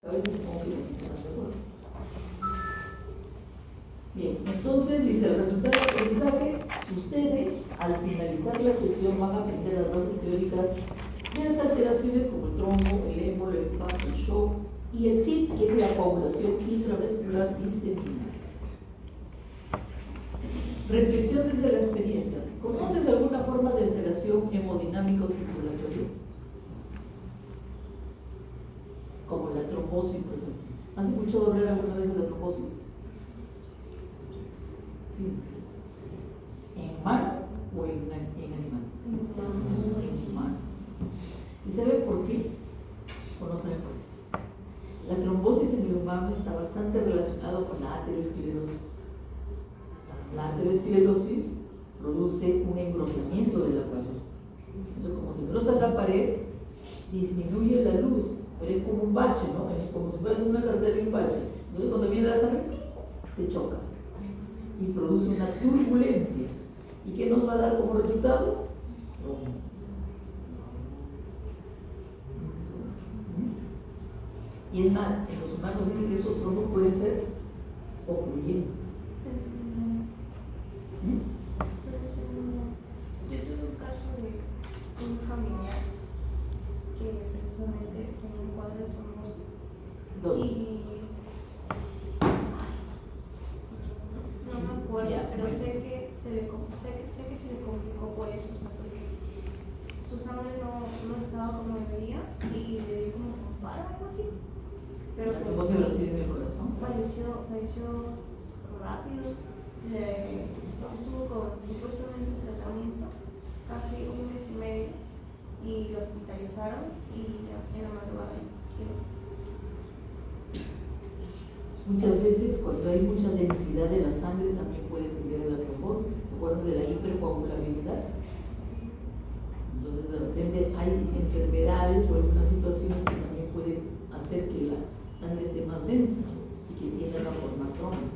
A veces supongo que no están de acuerdo. Bien, entonces dice, el resultado del aprendizaje, ustedes al finalizar la sesión van a aprender las bases teóricas de las alteraciones como el trombo, el émbolo, el infarto, el shock y el SID, que es la coagulación intravascular disseminada. Reflexión desde la experiencia. ¿Conoces alguna forma de alteración hemodinámica o circulatoria? Como la trombosis, por ejemplo. ¿Has escuchado hablar alguna vez de la trombosis? Sí. ¿En humano o en animal? En humano. ¿Y saben por qué? ¿O no saben por qué? La trombosis en el humano está bastante relacionada con la aterosclerosis. La aterosclerosis produce un engrosamiento de la pared. Entonces, como se engrosa la pared, disminuye la luz, pero es como un bache, ¿no? Es como si fueras una carretera y un bache. Entonces, cuando viene la sangre, se choca y produce una turbulencia. ¿Y qué nos va a dar como resultado? Y es más, en los humanos dicen que esos trombos pueden ser ocluyentes. Yo tuve un caso de un familiar que precisamente tiene un cuadro de trombosis. Y no me acuerdo, pero sé que se le complicó por eso, o sea, porque su sangre no estaba como debería y le dio como un paro o algo así. Pero la trombosis recibe en el corazón. falleció rápido. Estuvo supuestamente en tratamiento casi un mes y medio y lo hospitalizaron y en la madrugada quedó. Muchas veces cuando hay mucha densidad de la sangre también puede tener la trombosis. ¿Se acuerdan de la hipercoagulabilidad? Entonces de repente hay enfermedades o algunas situaciones que también pueden hacer que la sangre esté más densa y que tienda a formar trombos.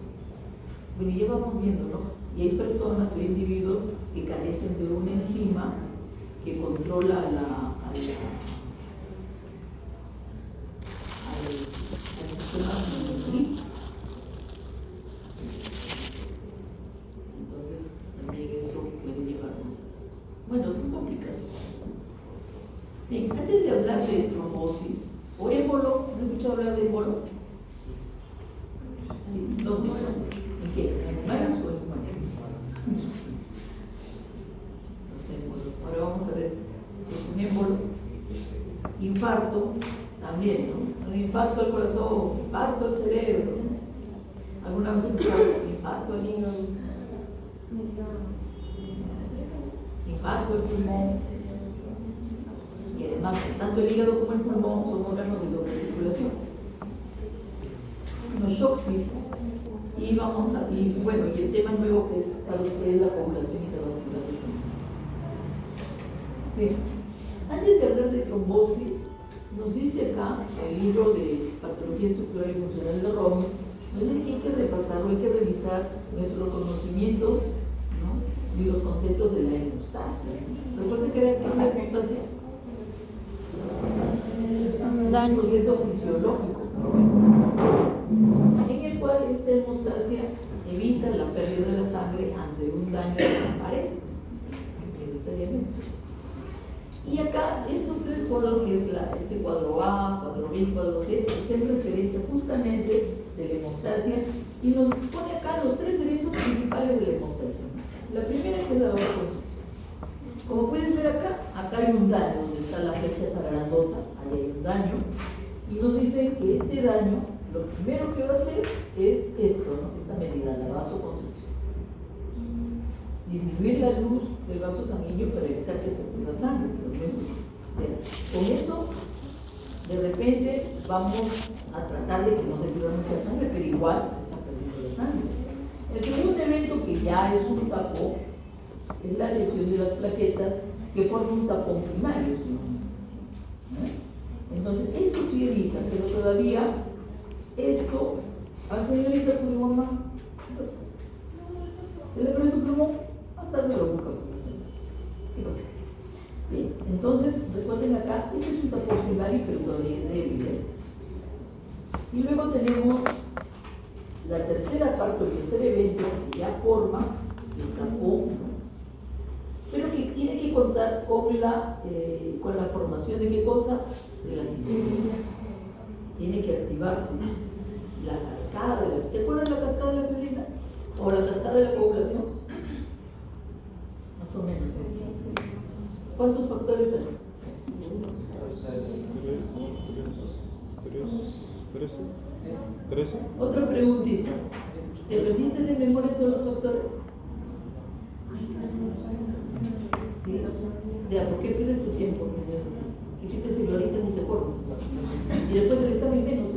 Bueno, ya vamos viendo, ¿no? Y hay personas o individuos que carecen de una enzima que controla al sistema inmunológico. Entonces, también eso puede llevarnos. Bueno, son complicaciones. Bien, antes de hablar de trombosis o émbolo, ¿has escuchado hablar de émbolo? Sí, ¿dónde? ¿En qué? ¿En humanos o en humanos? Los émbolos. Ahora vamos a ver. Es un émbolo. Infarto, también, ¿no? Un infarto al corazón, infarto al cerebro. ¿Alguna vez escuchado infarto al hígado? Infarto al pulmón. Y además, tanto el hígado como el pulmón son órganos de doble circulación. Los shocks, sí. Y vamos a, bueno, y el tema nuevo que es para ustedes la coagulación intravascular. Sí. Antes de hablar de trombosis, nos dice acá el libro de Patología Estructural y Funcional de Robbins, nos dice que hay que repasar o hay que revisar nuestros conocimientos, ¿no? Y los conceptos de la hemostasia. ¿Recuerden que era la hemostasia? Un proceso fisiológico, en el cual esta hemostasia evita la pérdida de la sangre ante un daño de la pared, necesariamente. Y acá estos tres cuadros, que es este cuadro A, cuadro B y cuadro C, están en referencia justamente de la hemostasia y nos pone acá los tres eventos principales de la hemostasia. La primera que es la vasoconstricción. Como puedes ver acá hay un daño, donde está la flecha esa grandota, ahí hay un daño, y nos dice que este daño, lo primero que va a hacer es esto, ¿no? Esta medida, la vasoconstricción. Disminuir la luz del vaso sanguíneo para evitar que se pierda sangre. Con eso, de repente, vamos a tratar de que no se pierda mucha sangre, pero igual se está perdiendo la sangre. El segundo evento, que ya es un tapón, es la lesión de las plaquetas que forma un tapón primario, ¿no? Entonces, esto sí evita, pero todavía esto, a señorita tu mamá, pues, se le pone su pulmón, hasta se lo busca. ¿Qué pasa? Bien, entonces, recuerden acá, este es un tapón primario, pero todavía es débil, ¿eh? Y luego tenemos la tercera parte, el tercer evento, que ya forma el tapón, ¿no? Pero que tiene que contar con la formación de qué cosa, de la fibrina. Tiene que activarse la cascada de la, ¿te acuerdas de la cascada de la fibrina? ¿O la cascada de la coagulación? Más o menos. ¿Cuántos factores hay? ¿13? Otra preguntita. ¿Te repiste de memoria todos los factores? Sí. Ya, ¿por qué pierdes tu tiempo? Dijiste si ahorita ni te acuerdas. Y después del examen menos.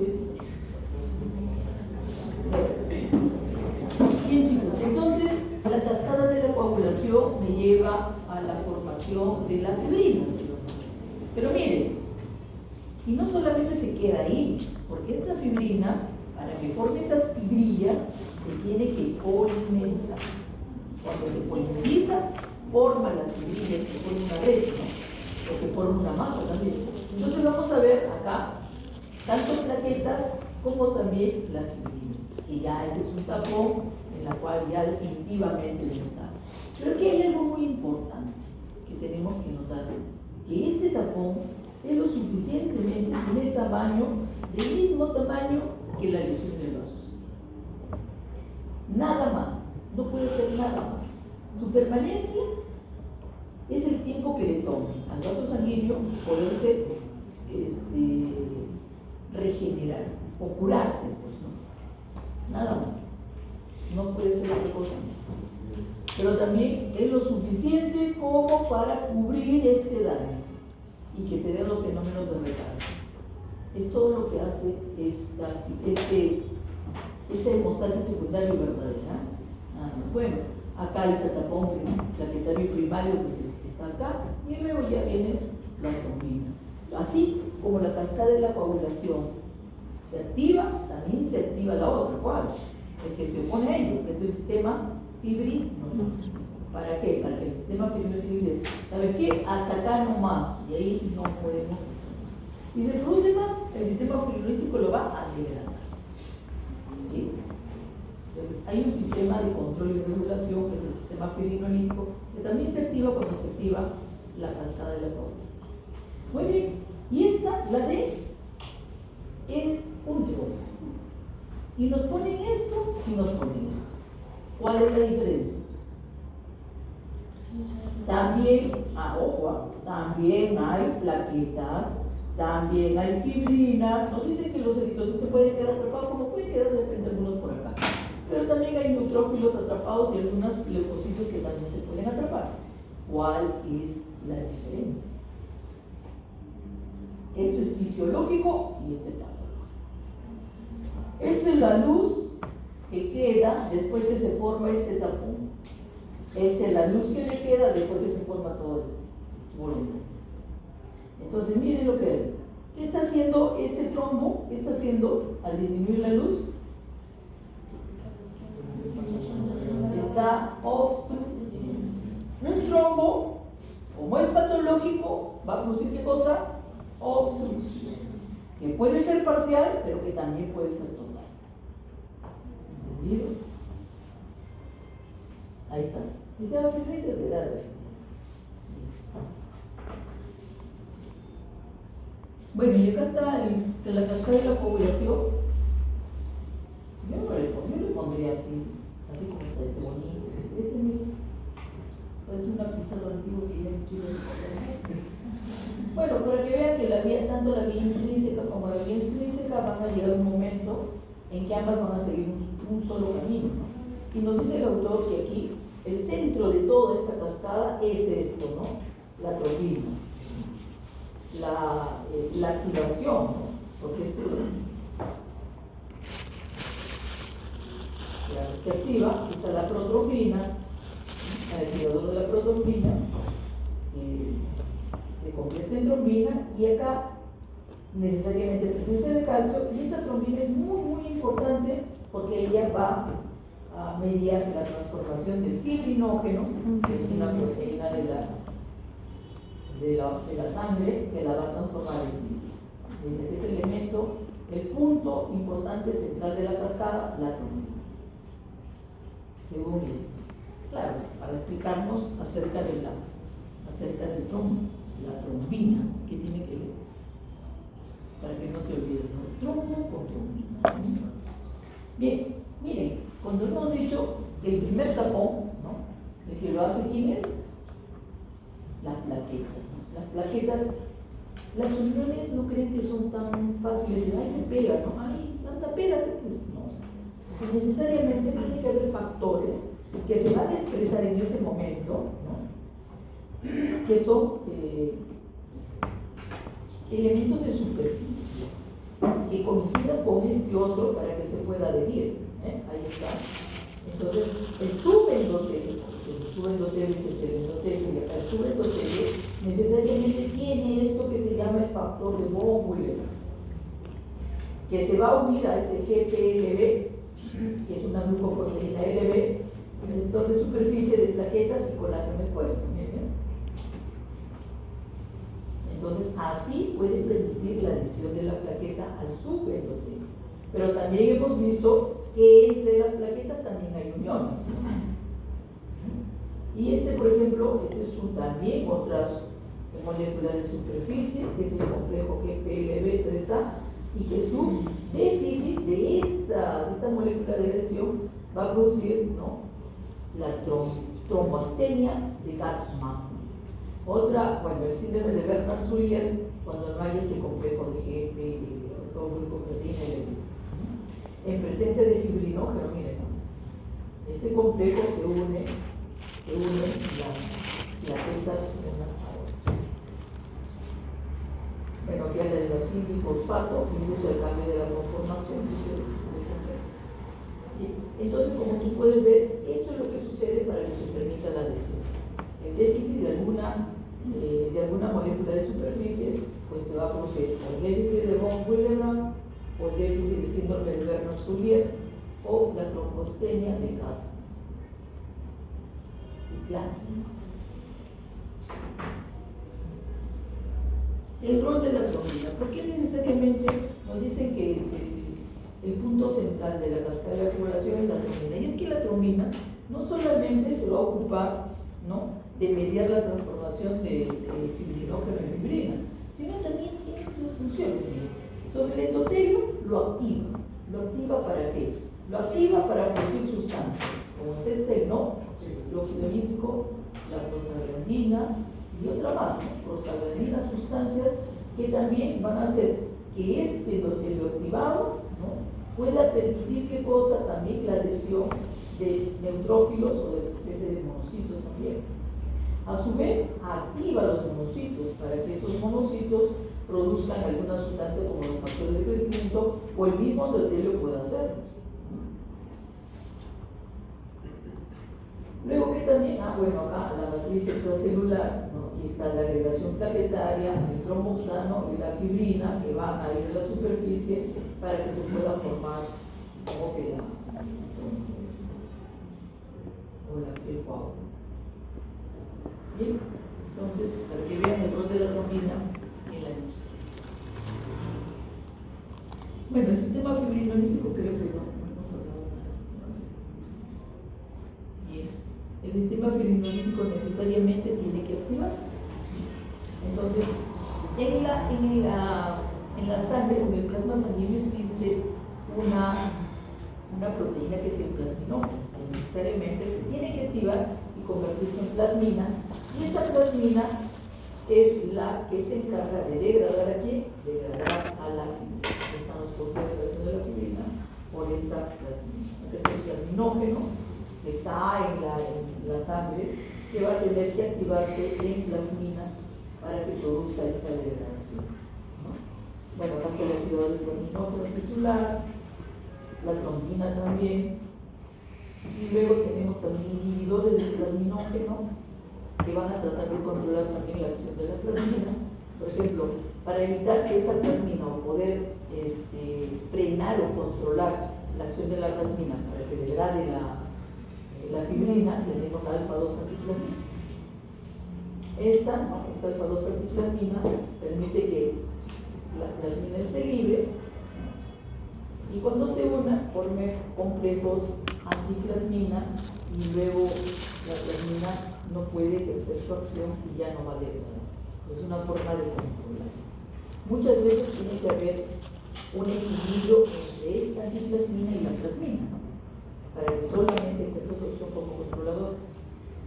Bien, chicos, entonces la cascada de la coagulación me lleva a la formación de la fibrina. Pero miren, y no solamente se queda ahí, porque esta fibrina, para que forme esas fibrillas, se tiene que polimerizar. Cuando se polimeriza, forma las fibrillas, que forma una red, ¿no? O que forma una masa también. Entonces vamos a ver acá, tanto plaquetas como también la fibrina. Y ya ese es un tapón en la cual ya definitivamente no está. Pero aquí hay algo muy importante que tenemos que notar, que este tapón es lo suficientemente, tiene tamaño, del mismo tamaño que la lesión del vaso. Nada más, no puede ser nada más. Su permanencia es el tiempo que le tome al vaso sanguíneo poderse regenerar o curarse, pues no. Nada más. No puede ser otra cosa. Pero también es lo suficiente como para cubrir este daño y que se den los fenómenos de retardo. Es todo lo que hace esta hemostasia secundaria y verdadera. Nada más. Bueno, acá el tapón plaquetario primario que está acá, y luego ya viene la trombina. Así como la cascada de la coagulación se activa, también se activa la otra, ¿cuál? El que se opone a ello, que es el sistema fibrino. ¿Para qué? Para que el sistema fibrino dice, ¿sabes qué? Hasta acá no más, y ahí no podemos hacer. Y se produce más, el sistema fibrinolítico lo va a liberar. ¿Sí? Entonces, hay un sistema de control y regulación, que es el sistema fibrinolítico, que también se activa cuando se activa la cascada de la coagulación. Muy bien, y esta, la D, es un triángulo. Y nos ponen esto y nos ponen esto. ¿Cuál es la diferencia? También, ojo, también hay plaquetas, también hay fibrina. Nos dicen que los eritrocitos pueden quedar atrapados, como pueden quedar de repente algunos por acá. Pero también hay neutrófilos atrapados y algunos leucocitos que también se pueden atrapar. ¿Cuál es la diferencia? Esto es fisiológico y este patológico. Esto es la luz que queda después que se forma este tapón. Esta es la luz que le queda después que se forma todo este volumen. Entonces miren lo que es. ¿Qué está haciendo este trombo? ¿Qué está haciendo al disminuir la luz? Está obstruyendo. Un trombo, como es patológico, va a producir ¿qué cosa? Obstrucción. Que puede ser parcial, pero que también puede ser total. ¿Entendido? Ahí está. Si te da fibrillo, te da fibrillo. Bueno, y acá está la cascada de la coagulación. Yo le pondría así como está este bonito. Es una pizarra antigua que ya no quiero recordar. Bueno, para que vean que tanto la vía intrínseca como la vía extrínseca van a llegar un momento en que ambas van a seguir un solo camino, ¿no? Y nos dice el autor que aquí el centro de toda esta cascada es esto, ¿no? La trombina, la activación, ¿no? Porque esto se activa, está la protrombina, el activador de la protrombina, se convierte en trombina, y acá necesariamente presencia de calcio, y esta trombina es muy muy importante porque ella va a mediar la transformación del fibrinógeno, que es una proteína de la sangre, que la va a transformar en fibra. Dice que ese elemento el punto importante central de la cascada, la trombina. Según él. Claro, para explicarnos acerca del trombo, la trombina, ¿qué tiene que ver? Para que no te olvides, ¿no? Trombo con trombina. Bien, miren, cuando hemos dicho que el primer tapón, ¿no?, el que lo hace, ¿quién es? Las plaquetas, ¿no? Las plaquetas, las uniones no creen que son tan fáciles, ay, se pega, ¿no? Ay, tanta pega, pues no. O sea, necesariamente tiene que haber factores que se van a expresar en ese momento, ¿no?, que son elementos de superficie que coincidan con este otro para que se pueda adherir. Ahí está. Entonces, el subendotelio, el subendotelio que es el endotelio y acá el subendotelio, necesariamente tiene esto que se llama el factor de von Willebrand, que se va a unir a este GPLB, que es una glucoproteína LB, en el sector de superficie de plaquetas y colágeno expuesto. Entonces, así puede permitir la adhesión de la plaqueta al subendotelio. Pero también hemos visto que entre las plaquetas también hay uniones. Y por ejemplo, es también otras moléculas de superficie, que es el complejo GPLB3A, y que su déficit de esta molécula de adhesión va a producir, ¿no?, la tromboastenia de Gassman. Otra, bueno, el síndrome de Bernard-Soulier, cuando no hay este complejo de GP, glucoproteína LB. En presencia de fibrinógeno, miren, este complejo se une las plaquetas unas a otras. Bueno, aquí habla de los fosfato, induce el cambio de la conformación, entonces, como tú puedes ver, eso es lo que sucede para que se permita la adhesión. El déficit de alguna molécula de superficie, pues te va a producir el déficit de von Willebrand, o el déficit de síndrome de Bernard-Soulier, o la tromboastenia de Gassman. El rol de la trombina. ¿Por qué necesariamente nos dicen que el punto central de la cascada de acumulación es la trombina? Y es que la trombina no solamente se va a ocupar, ¿no?, de mediar la transformación de fibrinógeno en fibrina, sino también tiene otras funciones. Sobre el endotelio lo activa. ¿Lo activa para qué? Lo activa para producir sustancias, como es el óxido nítrico, la prostaglandina y otra más, ¿no?, prostaglandinas, sustancias que también van a hacer que este endotelio activado, ¿no?, pueda permitir ¿qué cosa? También la adhesión de neutrófilos o de monocitos también. A su vez, activa los monocitos para que estos monocitos produzcan alguna sustancia como los factores de crecimiento o el mismo endotelio pueda hacerlo. Luego que también, bueno, acá la matriz extracelular, ¿no?, y está la agregación plaquetaria, el tromboxano y la fibrina que van a ir a la superficie para que se pueda formar como que el coágulo. Bien, entonces, para que vean el rol de la trombina en la industria. Bueno, el sistema fibrinolítico creo que no hemos hablado nada. Bien, el sistema fibrinolítico necesariamente tiene que activarse. Entonces, en la sangre, en el plasma sanguíneo existe una proteína que es el plasminógeno, que necesariamente se tiene que activar y convertirse en plasmina, y esta plasmina es la que se encarga de degradar a quién, degradar a la fibrina. Estamos por la degradación de la fibrina por esta plasmina, que es el plasminógeno que está en la sangre, que va a tener que activarse en plasmina para que produzca esta degradación, ¿no? Bueno, acá se le activa el plasminógeno tisular, la trombina también, y luego tenemos también inhibidores del plasminógeno que van a tratar de controlar también la acción de la plasmina. Por ejemplo, para evitar que esta plasmina o poder frenar o controlar la acción de la plasmina para que degrade la fibrina, tenemos la alfa-2-anticiplasmina. Esta alfa-2-anticiplasmina permite que la plasmina esté libre y cuando se una forme complejos antiflasmina y luego la plasmina no puede ejercer su acción y ya no vale nada. Es una forma de controlar. Muchas veces tiene que haber un equilibrio entre esta antiflasmina y la plasmina, ¿no? Para que solamente ejerza su acción como controlador.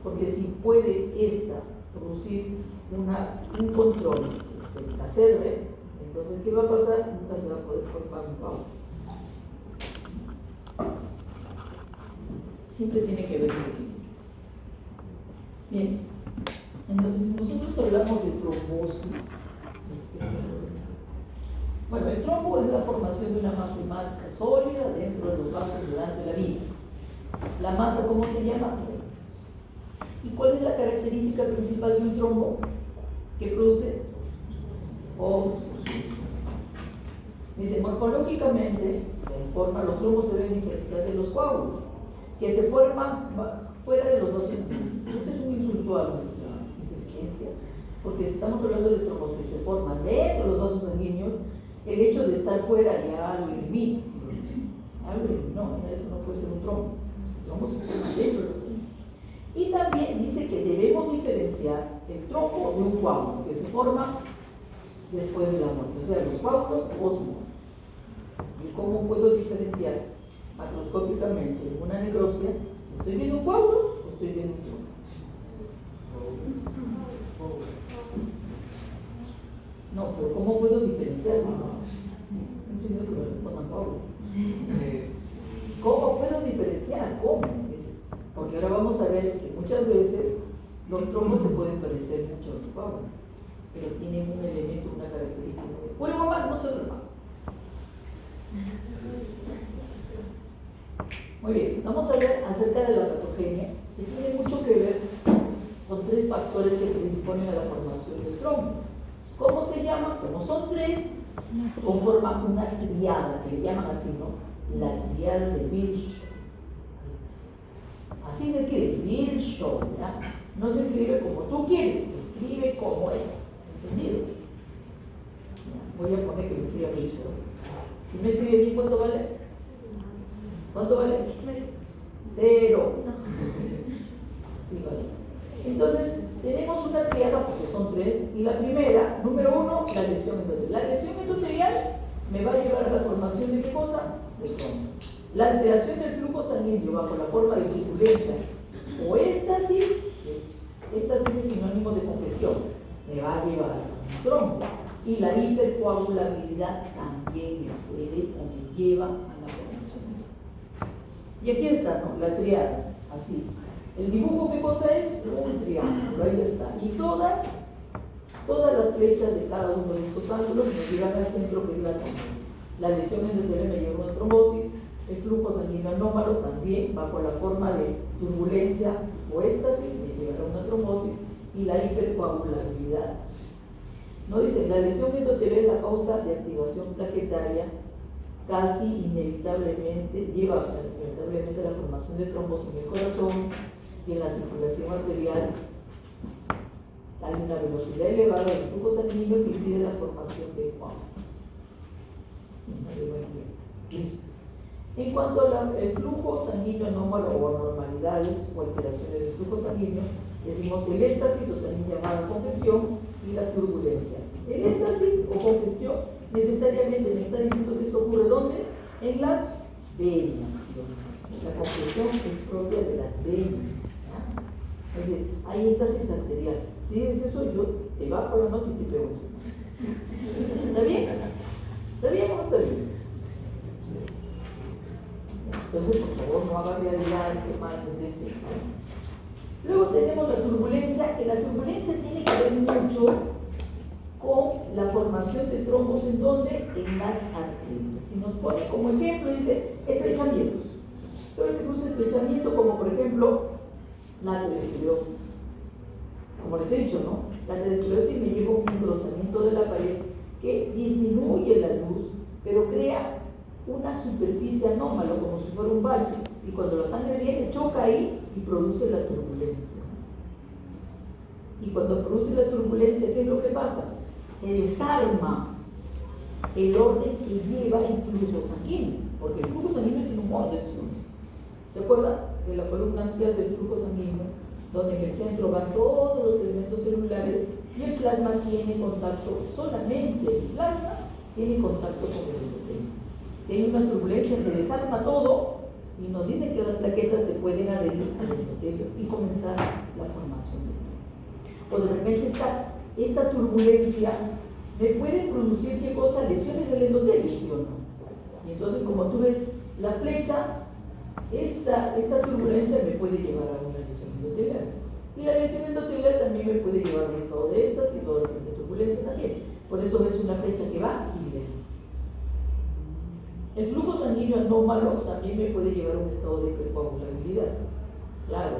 Porque si puede esta producir un control que se exacerbe, entonces ¿qué va a pasar? Nunca se va a poder formar un coágulo. Siempre tiene que ver con el equilibrio. Bien, entonces si nosotros hablamos de trombosis, bueno, el trombo es la formación de una masa hemática sólida dentro de los vasos durante la vida. ¿La masa cómo se llama? ¿Y cuál es la característica principal de un trombo? ¿Qué produce? Dice, morfológicamente, los trombos se deben diferenciar de los coágulos, que se forman fuera de los vasos sanguíneos. Esto es un insulto a nuestra inteligencia, porque si estamos hablando de trombos que se forman dentro de los vasos sanguíneos, el hecho de estar fuera ya lo elimina. No, eso no puede ser un trombo. El trombo se forma dentro de los sanguíneos. Y también dice que debemos diferenciar el trombo de un coágulo, que se forma después de la muerte, o sea, los coágulos post-muerte. ¿Y cómo puedo diferenciar macroscópicamente en una necropsia? ¿Estoy viendo un coágulo o estoy viendo un trombo? No, pero ¿cómo puedo diferenciar? No entiendo que me forman coágulos. ¿Cómo puedo diferenciar? ¿Cómo? Porque ahora vamos a ver que muchas veces los trombos se pueden parecer mucho a los coágulos, pero tienen un elemento, una característica. Bueno, mamá, no se duerma. Muy bien, vamos a hablar acerca de la patogenia, que tiene mucho que ver con 3 factores que predisponen a la formación del trombo. ¿Cómo se llama? Como son 3, conforman una triada, que le llaman así, ¿no? La triada de Virchow. Así se escribe, Virchow, ¿ya? No se escribe como tú quieres, se escribe como es. ¿Entendido? Voy a poner que me escriba Virchow. Si me escribe bien, ¿cuánto vale? ¿Cuánto vale? 0. Sí, vale. Entonces, tenemos una triada porque son 3, y la primera, número 1, la lesión endotelial. La lesión endotelial me va a llevar a la formación de ¿qué cosa? De trombo. La alteración del flujo sanguíneo bajo la forma de turbulencia o éstasis es sinónimo de congestión, me va a llevar a un trombo. Y la hipercoagulabilidad también me puede o me lleva a la formación. Y aquí está, ¿no? La triada, así. El dibujo, ¿qué cosa es? Un triángulo, ahí está. Y todas las flechas de cada uno de estos ángulos me llevan al centro, que es la trombosis. La lesión endotelial me lleva a una trombosis. El flujo sanguíneo anómalo también, bajo la forma de turbulencia o éstasis, me llevará a una trombosis. Y la hipercoagulabilidad. No dice, la lesión endotelial es la causa de activación plaquetaria, casi inevitablemente lleva inevitablemente a la formación de trombos en el corazón y en la circulación arterial. Hay una velocidad elevada del flujo sanguíneo que impide la formación de coágulos. Listo. En cuanto al flujo sanguíneo anómalo o anormalidades o alteraciones del flujo sanguíneo, decimos el éxtasis, o también llamada congestión, y la turbulencia. El éxtasis o congestión necesariamente me está diciendo que esto ocurre ¿dónde? En las venas. La congestión es propia de las venas. Es decir, hay éxtasis arterial. Si dices eso, yo te bajo la nota y te pregunto. ¿Está bien? ¿Está bien o no está bien? Entonces, por favor, no haga realidades que mal deseo. Luego tenemos la turbulencia, que la turbulencia tiene que ver mucho con la formación de trombos en donde, en las arterias. Si nos pone como ejemplo, dice estrechamientos. Pero incluso estrechamiento como por ejemplo la arteriosclerosis. Como les he dicho, ¿no? La arteriosclerosis me lleva a un engrosamiento de la pared que disminuye la luz, pero crea una superficie anómala, como si fuera un bache, y cuando la sangre viene, choca ahí y produce la turbulencia. Y cuando produce la turbulencia, ¿qué es lo que pasa? Se desarma el orden que lleva el flujo sanguíneo, porque el flujo sanguíneo tiene un orden, ¿sí? ¿Se acuerdan de la columna axial del flujo sanguíneo, donde en el centro van todos los elementos celulares y el plasma tiene contacto, solamente el plasma tiene contacto con el endotelio? Si hay una turbulencia, se desarma todo y nos dicen que las plaquetas se pueden adherir al endotelio y comenzar la formación de plaquetas. O de repente esta turbulencia me puede producir, ¿qué cosa? Lesiones del endotelio, ¿sí o no? Y entonces, como tú ves la flecha, esta turbulencia me puede llevar a una lesión endotelial. Y la lesión endotelial también me puede llevar a un estado de estas y todo de turbulencia también. Por eso ves una flecha que va y viene. El flujo sanguíneo anómalo también me puede llevar a un estado de hipercoagulabilidad. Claro,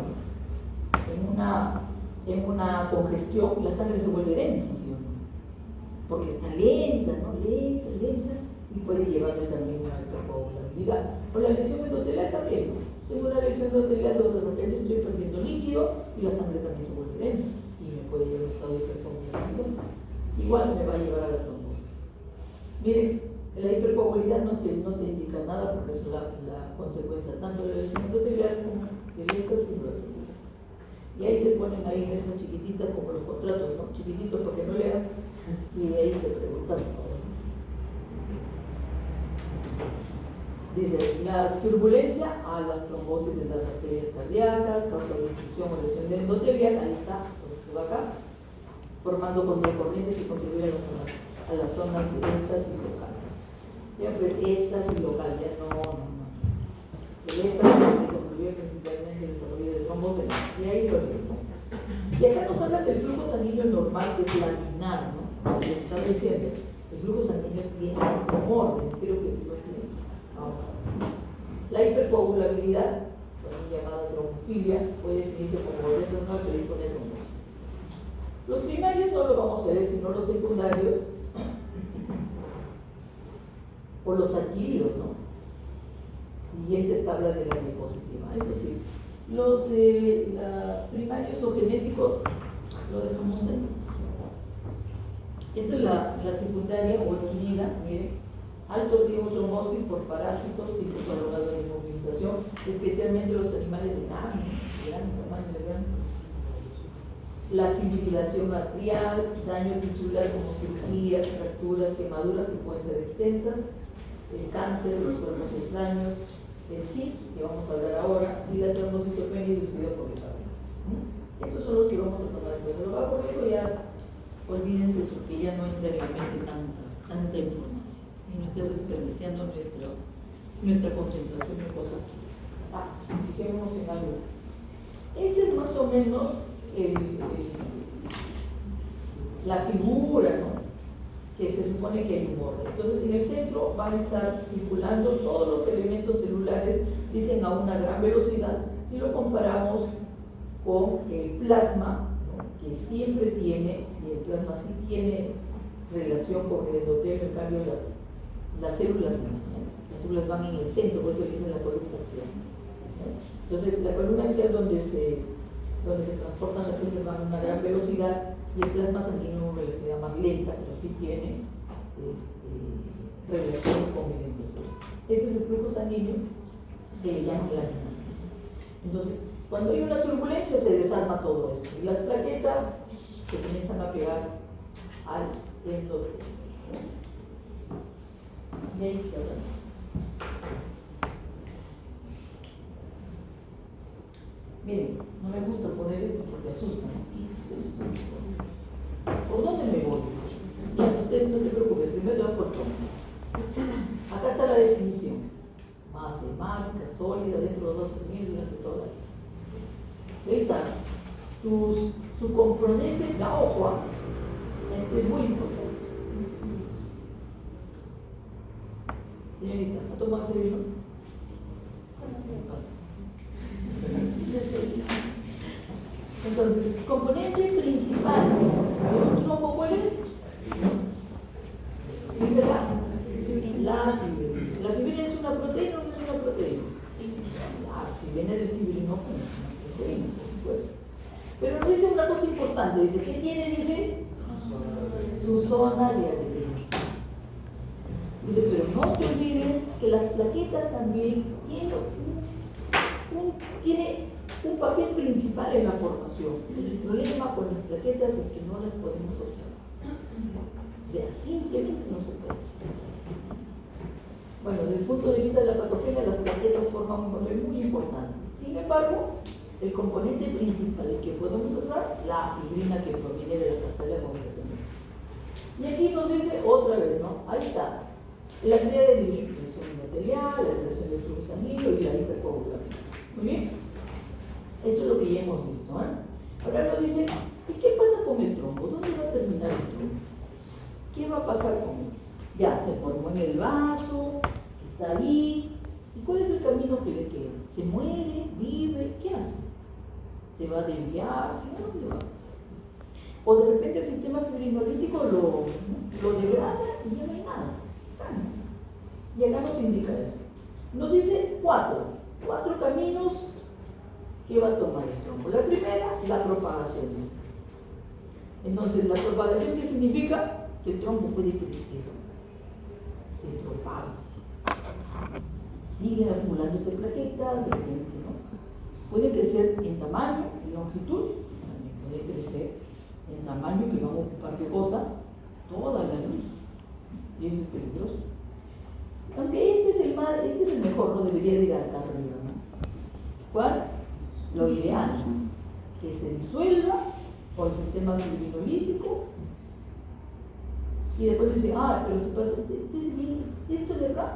en una congestión la sangre se vuelve densa, ¿sí o no? Porque está lenta, ¿no? Lenta, y puede llevarme también a una hipercoagulabilidad. Por la lesión endotelial también, ¿no? Tengo una lesión endotelial donde de repente estoy perdiendo líquido y la sangre también se vuelve densa y me puede llevar a un estado de hipercoagulabilidad. Igual me va a llevar a la trombosis. Miren, la hipercoagulabilidad no te indica nada porque es la consecuencia tanto de la lesión endotelial como de estas y de las. Y ahí te ponen ahí en esta chiquitita como los contratos, ¿no? Chiquititos para que no leas y ahí te preguntan. Dice, la turbulencia a las trombosis de las arterias cardíacas, causa de obstrucción o lesión de endotelial, ahí está, por eso va acá, formando contracorrientes que contribuyen a las zonas de estas y locales. Siempre estas y local, ya no. El estas que contribuye principalmente al desarrollo de trombos, y ahí lo mismo. Y acá nos hablan del flujo sanguíneo normal, que es laminar, ¿no? Les está diciendo, el flujo sanguíneo tiene un orden, creo que lo tiene. Vamos a ver. La hipercoagulabilidad, también llamada trombofilia, puede definirse como orden no que dispone de trombos. Los primarios no lo vamos a ver, sino los secundarios o los adquiridos, ¿no? Siguiente tabla de la diapositiva. Eso sí, los primarios o genéticos lo dejamos ahí. Esa es la secundaria o adquirida, miren. Alto riesgo de trombosis por parásitos tipo prolongado de inmovilización, especialmente los animales de gran tamaño de gran. La fibrilación arterial, daño tisular como cirugías, fracturas, quemaduras que pueden ser extensas, el cáncer, los cuerpos extraños, el SID, que vamos a hablar ahora, y la trombocitopenia inducida por el cáncer. Estos son los que vamos a tomar después de lo bajo riesgo, ya olvídense porque ya no entra en la mente tanta información y no esté desperdiciando nuestra concentración en cosas que fijémonos en algo. Ese es más o menos la figura, ¿no? Que se supone que hay un orden. Entonces, en el centro van a estar circulando todos los elementos celulares, dicen a una gran velocidad, si lo comparamos con el plasma, ¿no? Que siempre tiene, si el plasma sí tiene relación con el endotelio, en cambio las células no, las células van en el centro, por eso dicen la columna axial. Entonces, la columna axial donde se transportan las células van a una gran velocidad y el plasma sanguíneo a una velocidad más lenta, pero sí tiene relación con el endotelio. Ese es el flujo sanguíneo que le llaman laminar. Entonces, cuando hay una turbulencia se desarma todo esto y las plaquetas se comienzan a pegar al endotelio. Y ahí está. Miren, no me gusta poner esto porque asusta. ¿Por dónde me voy? Ya, no te preocupes, primero voy por todo. Acá está la definición. Masa hemática, sólida, dentro de 12 minutos durante toda la vida. Ahí está. Su componente, la OJA, es muy importante. Señorita, ¿ha tomado ese vino? Entonces, componente principal de un trombo, ¿cuál es? Dice la fibrina. ¿La fibrina es una proteína o no es una proteína? Si viene del fibrinógeno, es una proteína, por supuesto. Pero nos dice una cosa importante, dice, ¿qué tiene? Dice, su zona de adherencia. no te olvides que las plaquetas también tienen un papel principal en la formación. El problema con las plaquetas es que no las podemos observar. Simplemente no se puede. Bueno, desde el punto de vista de la patogenia, las plaquetas forman un papel muy importante. Sin embargo, el componente principal que podemos observar, la fibrina que proviene de la cascada de comunicación. Y aquí nos dice otra vez, ¿no? Ahí está. La cría de bioexpresión endotelial, la expresión de flujo sanguíneo y la hipercoagulación. Muy bien. Esto es lo que ya hemos visto, ¿eh? Ahora nos dice, ¿y qué pasa con el trombo? ¿Dónde va a terminar el trombo? ¿Qué va a pasar con él? Ya se formó en el vaso, está ahí. ¿Y cuál es el camino que le queda? ¿Se muere? ¿Vive? ¿Qué hace? ¿Se va a desviar? ¿A dónde va? O de repente el sistema fibrinolítico lo degrada y ya no hay nada. Y acá nos indica eso. Nos dice cuatro caminos que va a tomar el trombo. La primera, la propagación. Entonces, la propagación, ¿qué significa? Que el trombo puede crecer. Se propaga. Siguen acumulándose plaquetas, de repente, ¿no? Puede crecer en tamaño y longitud, también puede crecer en tamaño que van a ocupar de cosa toda la luz. Y eso es peligroso. Aunque este es el mejor, no debería de ir acá arriba, ¿no? ¿Cuál? Lo ideal, que se disuelva por el sistema fibrinolítico y después dice, pero se pasa, esto de acá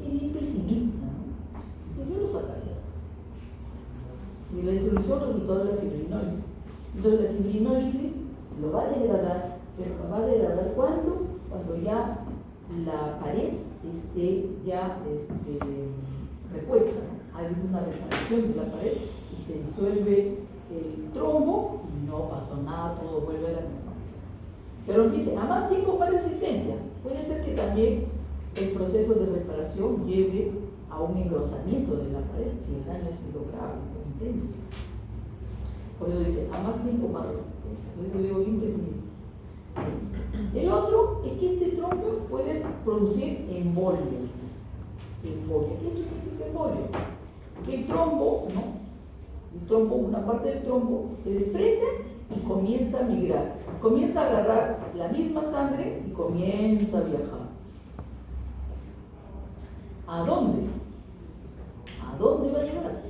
es bien pesimista, ¿no? Yo lo sacaría. Y la disolución resultado de la fibrinólisis. Entonces la fibrinólisis lo va a degradar, pero lo va a degradar ¿cuándo? Cuando ya la pared esté ya repuesta, ¿no? Hay una reparación de la pared y se disuelve el trombo y no pasó nada, todo vuelve a la norma. Pero dice, a más tiempo más resistencia. Puede ser que también el proceso de reparación lleve a un engrosamiento de la pared si el daño ha sido grave o intenso. Por eso dice, a más tiempo más resistencia. Entonces lo digo bien pesimista. El otro es que este trombo puede producir embolia. ¿Qué significa embolia? Que el trombo, ¿no? Una parte del trombo se desprende y comienza a migrar. Comienza a agarrar la misma sangre y comienza a viajar. ¿A dónde? ¿A dónde va a llegar?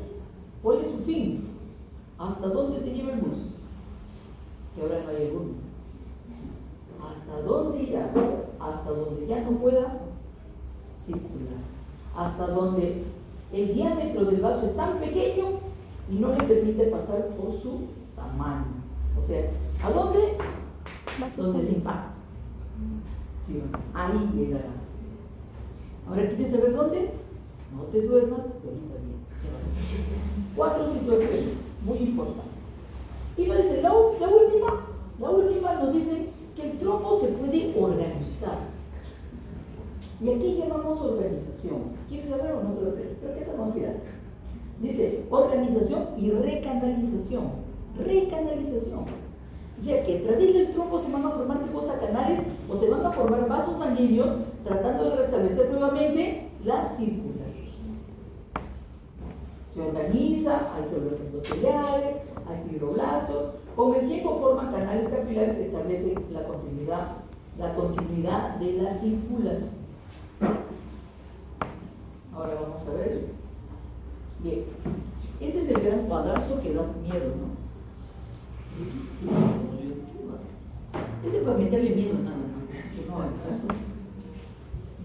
¿Cuál es su fin? ¿Hasta dónde te lleva el bus? Que ahora no hay el bus. ¿Hasta dónde irá? Hasta donde ya no pueda circular. Hasta donde el diámetro del vaso es tan pequeño y no le permite pasar por su tamaño. O sea, ¿a dónde? Donde se impacta. Sí, ahí llegará. Ahora, ¿quieres saber dónde? No te duermas, que ahorita bien. 4 situaciones muy importantes. Y nos dice, la última nos dice que el trombo se puede organizar. Y aquí llamamos organización. ¿Quieres saber o no? Pero ¿qué estamos haciendo? Dice organización y recanalización. Recanalización. Ya que a través del trombo se van a formar canales o se van a formar vasos sanguíneos tratando de restablecer nuevamente la circulación. Se organiza, hay células endoteliales, hay fibroblastos. Con el tiempo forman canales capilares que establecen la continuidad de la circulación. Ahora vamos a ver. Bien, ese es el gran cuadrazo que da miedo, ¿no? Ese es para meterle miedo nada más. Que no, el caso.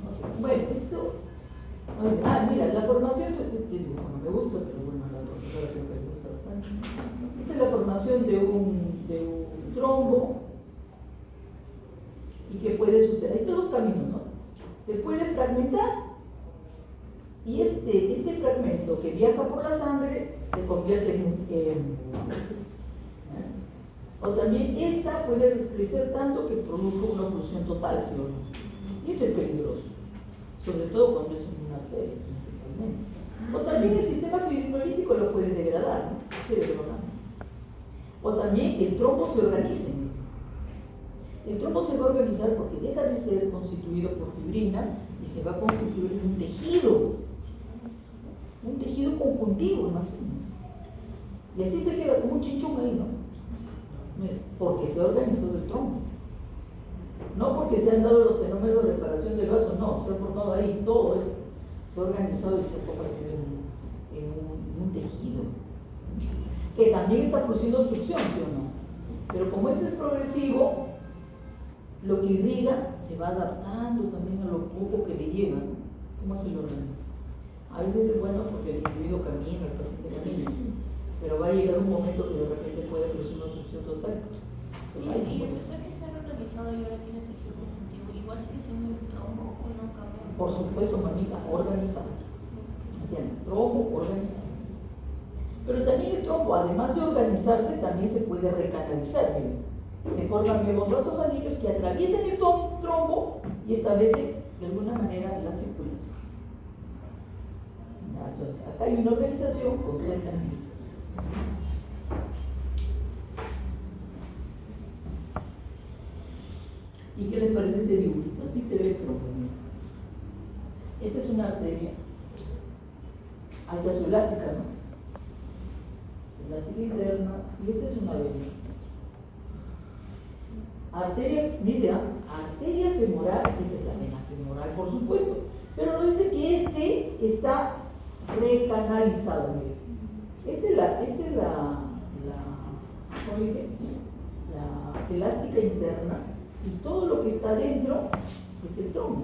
No sé. Bueno, esto. Mira, la formación no me gusta, pero bueno, a la profesora creo que me gusta bastante. Esta es la formación de un trombo y que puede suceder. Hay todos los caminos, ¿no? Se puede fragmentar y este fragmento que viaja por la sangre se convierte en o también esta puede crecer tanto que produzca una oclusión total, ¿sí o no? Y esto es peligroso, sobre todo cuando es una arteria principalmente. O también el sistema fibrinolítico lo puede degradar, ¿no? O también que el trombo se organice. El trombo se va a organizar porque deja de ser constituido por fibrina y se va a constituir en un tejido conjuntivo, imagínate. Y así se queda como un chinchón ahí, ¿no? Porque se ha organizado el trombo. No porque se han dado los fenómenos de reparación del vaso, no, se ha formado ahí todo esto. Se ha organizado y se ha convertido en un tejido. Que también está produciendo obstrucción, ¿sí o no? Pero como esto es progresivo, lo que irriga se va adaptando también a lo poco que le llega, ¿no? ¿Cómo se lo organiza? A veces es bueno porque el individuo camina, el paciente camina, pero va a llegar un momento que de repente puede producir una obstrucción total. Y yo pensé que se ha realizado y ahora tiene tejido conjuntivo. Igual que tiene un trombo o no cambia. Por supuesto, mamita, organizado. ¿Entiendes? Trombo organizado. Pero también el trombo, además de organizarse, también se puede recanalizar. Se forman nuevos vasos sanguíneos que atraviesan el trombo y establecen de alguna manera la circulación. Entonces, acá hay una organización con recanalización. ¿Y qué les parece este dibujito? Así se ve el trombo. Esta es una arteria alta-elástica, ¿no? Elástica interna, y esta es una vena. Arteria, mire, arteria femoral, esta es la vena femoral, por supuesto, pero nos dice que este está recanalizado, mire. Esta es ¿cómo dije? La elástica interna, y todo lo que está dentro es el trombo.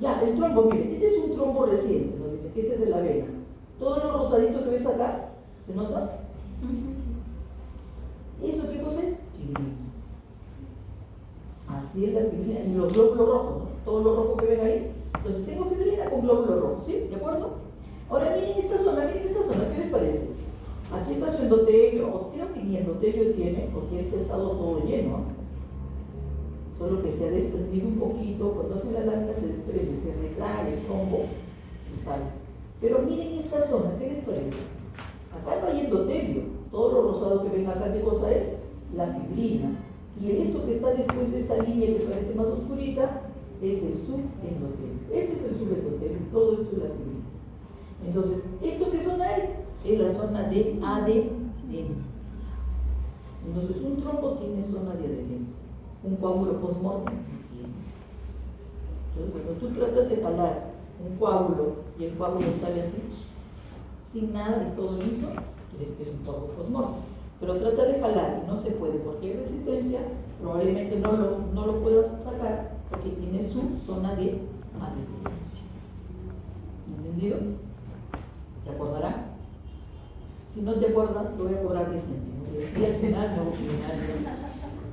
Ya, el trombo, mire, este es un trombo reciente, nos dice que este es de la vena. Todo lo rosadito que ves acá, ¿se nota? ¿Eso qué cosa es? Fibrina. Así es la fibrina. Y los glóbulos rojos, ¿no? Todo lo rojo que ven ahí. Entonces tengo fibrina con glóbulos rojos, ¿sí? ¿De acuerdo? Ahora miren esta zona, ¿qué les parece? Aquí está su endotelio, o creo que ni endotelio tiene, porque este ha estado todo lleno, ¿no? Solo que se ha desprendido un poquito, cuando hace la lámina se desprende, se retrae el trombo y tal. Pero miren esta zona, ¿qué les parece? Acá no hay endotelio, todo lo rosado que ven acá, ¿qué cosa es? La fibrina. Y esto que está después de esta línea que parece más oscurita, es el subendotelio. Este es el subendotelio, todo esto es la fibrina. Entonces, ¿esto qué zona es? Es la zona de adherencia. Entonces, un trombo tiene zona de adherencia. Un coágulo postmortem tiene. Entonces, cuando tú tratas de jalar un coágulo y el coágulo sale así, sin nada de todo liso, crees que es un coágulo postmortem. Pero trata de jalar y no se puede porque hay resistencia, probablemente no lo puedas sacar porque tiene su zona de adherencia. ¿Entendido? ¿Te acordarás? Si no te acuerdas, te voy a cobrar 10 céntimos. Y al final, no,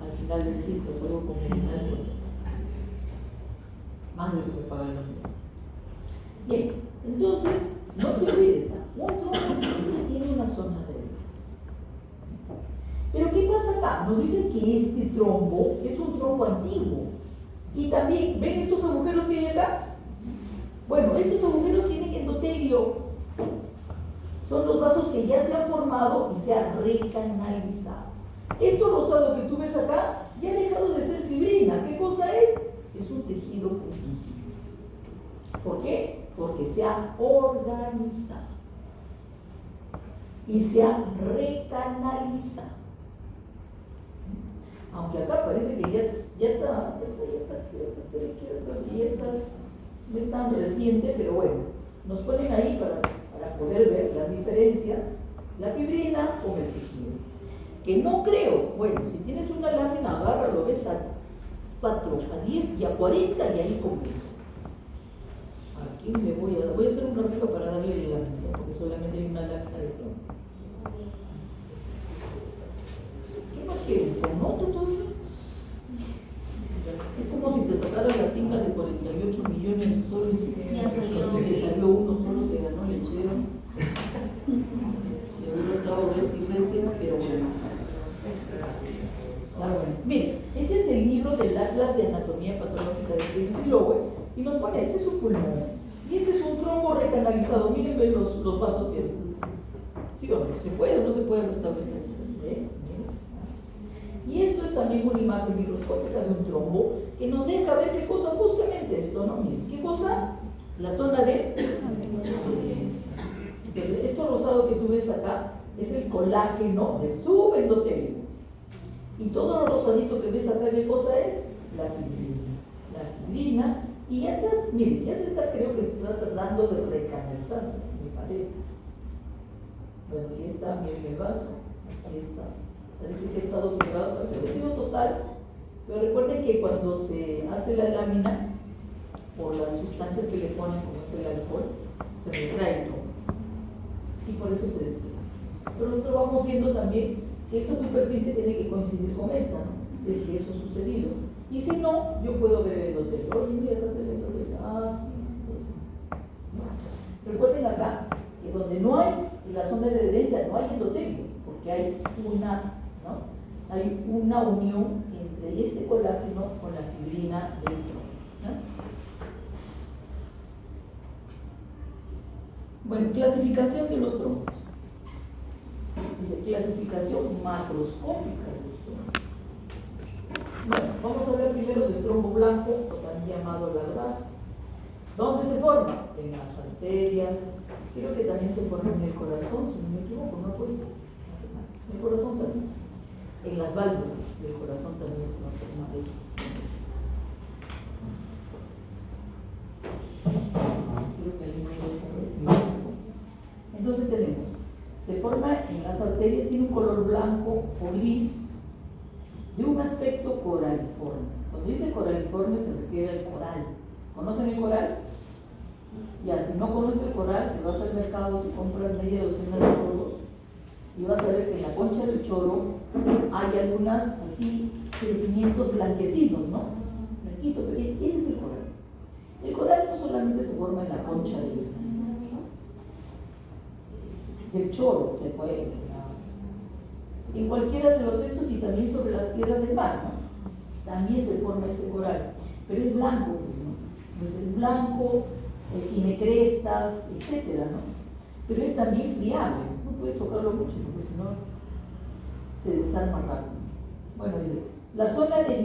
al final del ciclo, solo con el final, más de lo que me pagan los demás. Bien, entonces, no te olvides, un trombo siempre tiene una zona de adherencia. Pero ¿qué pasa acá? Nos dicen que este trombo es un trombo antiguo. Y también, ¿ven estos agujeros que hay acá? Bueno, estos agujeros tienen endotelio. Son los vasos que ya se han formado y se han recanalizado. Esto rosado que tú ves acá ya ha dejado de ser fibrina. ¿Qué cosa es? Es un tejido conjuntivo. ¿Por qué? Porque se ha organizado y se ha recanalizado. Aunque acá parece que ya está, no es tan reciente, pero bueno, nos ponen ahí para poder ver las diferencias, la fibrina con el tejido. Que no creo, bueno, si tienes una lámina, agárralo, ves a 4, a 10 y a 40 y ahí comienza. Aquí voy a hacer un gráfico para darle la lámina, porque solamente hay una lámina de todo. ¿Qué más quieres? ¿Conoto todo eso? Es como si te sacara la tinga de 48 millones de soles y te salió uno solo, se ganó lechero. Se hubiera estado recién, pero bueno. Miren, este es el libro del Atlas de Anatomía Patológica de Steven Lowe y nos pone, este es un pulmón y este es un trombo recanalizado. Miren, ven los vasos que ¿sí o no? ¿Se puede o no se puede restablecer? Y esto es también una imagen microscópica de un trombo que nos deja ver qué cosa, justamente esto, ¿no? Miren, ¿qué cosa? La zona de... Entonces, esto rosado que tú ves acá es el colágeno del subendotelio. Y todo lo rosadito que ves acá, ¿qué cosa es? La fibrina. La fibrina. Y ya está, miren, ya se está, creo que está tratando de recanalizarse, me parece. Bueno, aquí está, miren el vaso. Aquí está. Parece que ha estado pegado, parece que ha sido total. Pero recuerden que cuando se hace la lámina, por las sustancias que le ponen, como es el alcohol, se retrae todo. Y por eso se despega. Pero nosotros vamos viendo también que esta superficie tiene que coincidir con esta, ¿no? Si es que eso ha sucedido. Y si no, yo puedo ver el endotelio. Oye, mira, acá está el endotelio. Ah, sí, pues. Recuerden acá que donde no hay, en la zona de adherencia no hay endotelio, porque hay una, ¿no? Hay una unión entre este colágeno con la fibrina del trombo, ¿no? Bueno, clasificación de los trombos. Dice clasificación macroscópica de los trombos. Bueno, vamos a hablar primero del trombo blanco, o también llamado largazo. ¿Dónde se forma? En las arterias. Creo que también se forma en el corazón, si no me equivoco, ¿no? Pues en el corazón también. En las válvulas del corazón también se forma eso. Creo que ahí me... Entonces tenemos, se forma en las arterias, tiene un color blanco o gris, de un aspecto coraliforme. Cuando dice coraliforme se refiere al coral. ¿Conocen el coral? Ya, si no conoces el coral, te vas al mercado, te compras media docena de choros y vas a ver que en la concha del choro hay algunas así crecimientos blanquecinos, ¿no? Blanquito, pero ese es el coral. El coral no solamente se forma en la concha del choro, se puede en cualquiera de los estos y también sobre las piedras del mar, ¿no? También se forma este coral, pero es blanco, pues, ¿no? Pues es blanco, tiene crestas, etcétera, ¿no? Pero es también friable, no puedes tocarlo mucho porque si no se desarma rápido. Bueno, dice, la zona de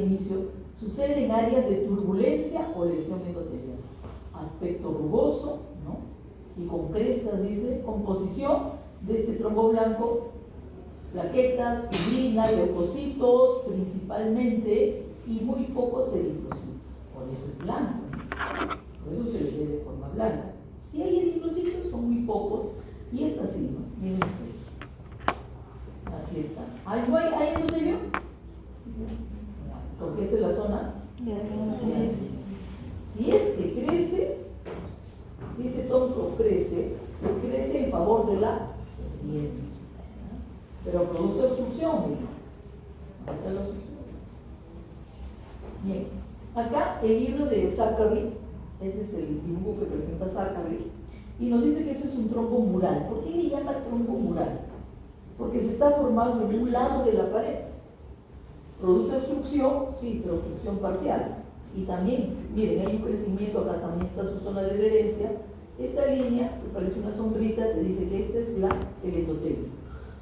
inicio sucede en áreas de turbulencia o lesión endotelial. Aspecto rugoso, ¿no? Y con crestas, dice, composición de este trombo blanco, plaquetas, fibrina, leucocitos principalmente y muy pocos eritrocitos. Por eso es blanco, ¿no? Por eso se le ve de forma blanca. Si hay eritrocitos son muy pocos y es así, ¿no? Miren ustedes. Así está. ¿Hay endotelio? Porque esta es la zona de si es que crece, si este tronco crece en favor de la miel, pero produce obstrucción. Bien, acá el libro de Zachary, este es el dibujo que presenta Zachary, y nos dice que eso es un trombo mural. ¿Por qué le llama trombo mural? Porque se está formando en un lado de la pared. Produce obstrucción, sí, pero obstrucción parcial. Y también, miren, hay un crecimiento, acá también está su zona de adherencia. Esta línea, que parece una sombrita, te dice que esta es el endotelio.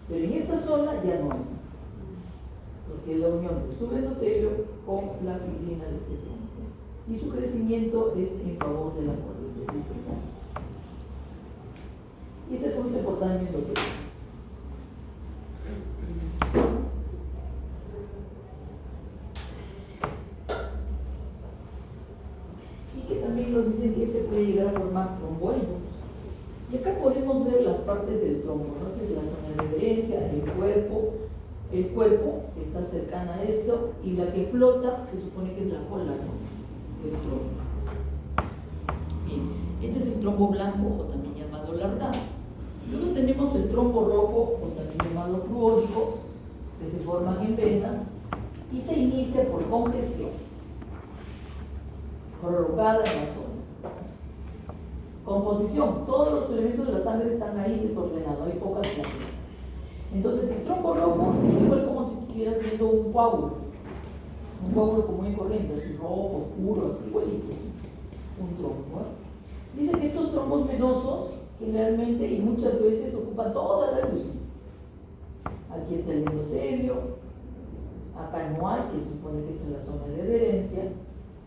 Pero en esta zona ya no hay. Porque es la unión del subendotelio con la fibrina de este tronco. Y su crecimiento es en favor de la corriente sistémica. Y se produce por daño endotelio. También nos dicen que este puede llegar a formar tromboides. Y acá podemos ver las partes del trombo, ¿no? Que es la zona de adherencia, el cuerpo que está cercana a esto, y la que flota se supone que es la cola, ¿no? Del trombo. Bien, este es el trombo blanco, o también llamado largazo. Luego tenemos el trombo rojo, o también llamado fluórico, que se forman en venas y se inicia por congestión prolongada en la zona. Composición, todos los elementos de la sangre están ahí desordenados, hay pocas plaquetas. Entonces el trombo rojo es igual como si estuvieras viendo un coágulo común y corriente, así rojo, oscuro, así igualito, un trombo, ¿no? Dice que estos trombos venosos generalmente y muchas veces ocupan toda la luz. Aquí está el endotelio, acá no hay, que supone que es en la zona de adherencia,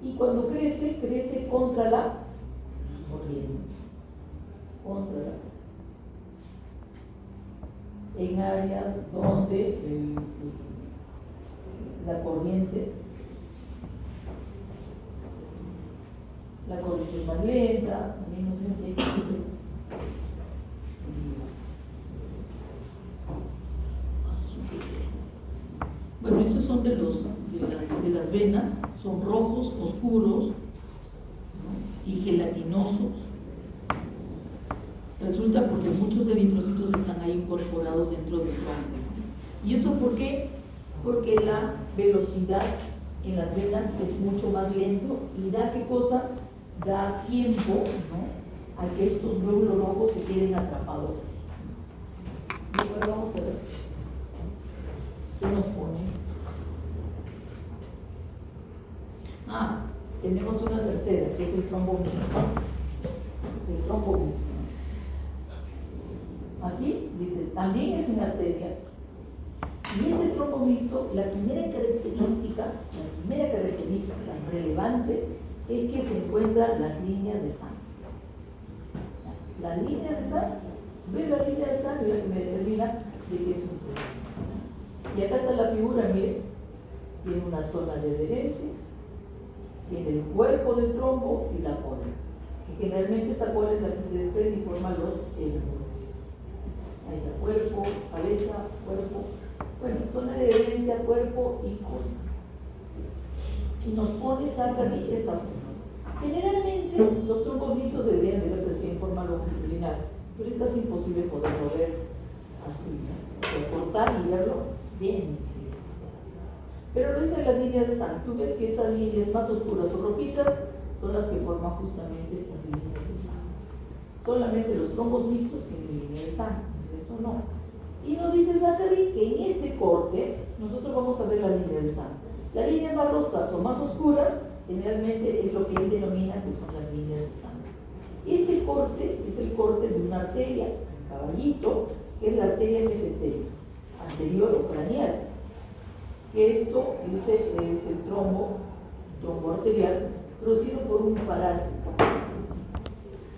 y cuando crece, crece contra la corriente, en áreas donde la corriente es más lenta, también no sé en qué dice. Bueno, esos son de las venas, son rojos, oscuros, ¿no? Y gelatinosos. Resulta porque muchos eritrocitos están ahí incorporados dentro del tronco. ¿Y eso por qué? Porque la velocidad en las venas es mucho más lento y da ¿qué cosa? Da tiempo, ¿no?, a que estos glóbulos rojos se queden atrapados. Y ahora vamos a ver qué nos pone. Tenemos una tercera, que es el trombo mixto. El trombo mixto. Aquí dice, también es en arteria. Y este trombo mixto, la primera característica tan relevante, es que se encuentran las líneas de sangre. La línea de sangre, ¿ves la línea de sangre? La que me determina de que es un trombo. Y acá está la figura, miren, tiene una zona de adherencia, tiene el cuerpo del trombo y la cola. Que generalmente esta cola es la que se desprende y forma los hélices. Ahí está, cuerpo, cabeza, cuerpo. Bueno, zona de adherencia, cuerpo y cola. Y nos pone, saca de esta forma. Generalmente los trombos mixtos deberían de verse así en forma longitudinal, pero es casi imposible poderlo ver así, ¿no? O sea, cortar y verlo bien. Pero lo dicen las líneas de sangre. Tú ves que esas líneas más oscuras o rojitas son las que forman justamente estas líneas de sangre. Solamente los trombos mixtos tienen línea de sangre, esto no. Y nos dice Zachary que en este corte nosotros vamos a ver la línea de sangre. Las líneas más rojas o más oscuras generalmente es lo que él denomina que son las líneas de sangre. Este corte es el corte de una arteria, un caballito, que es la arteria mesenteria, anterior o craneal. Que esto dice, es el trombo arterial producido por un parásito.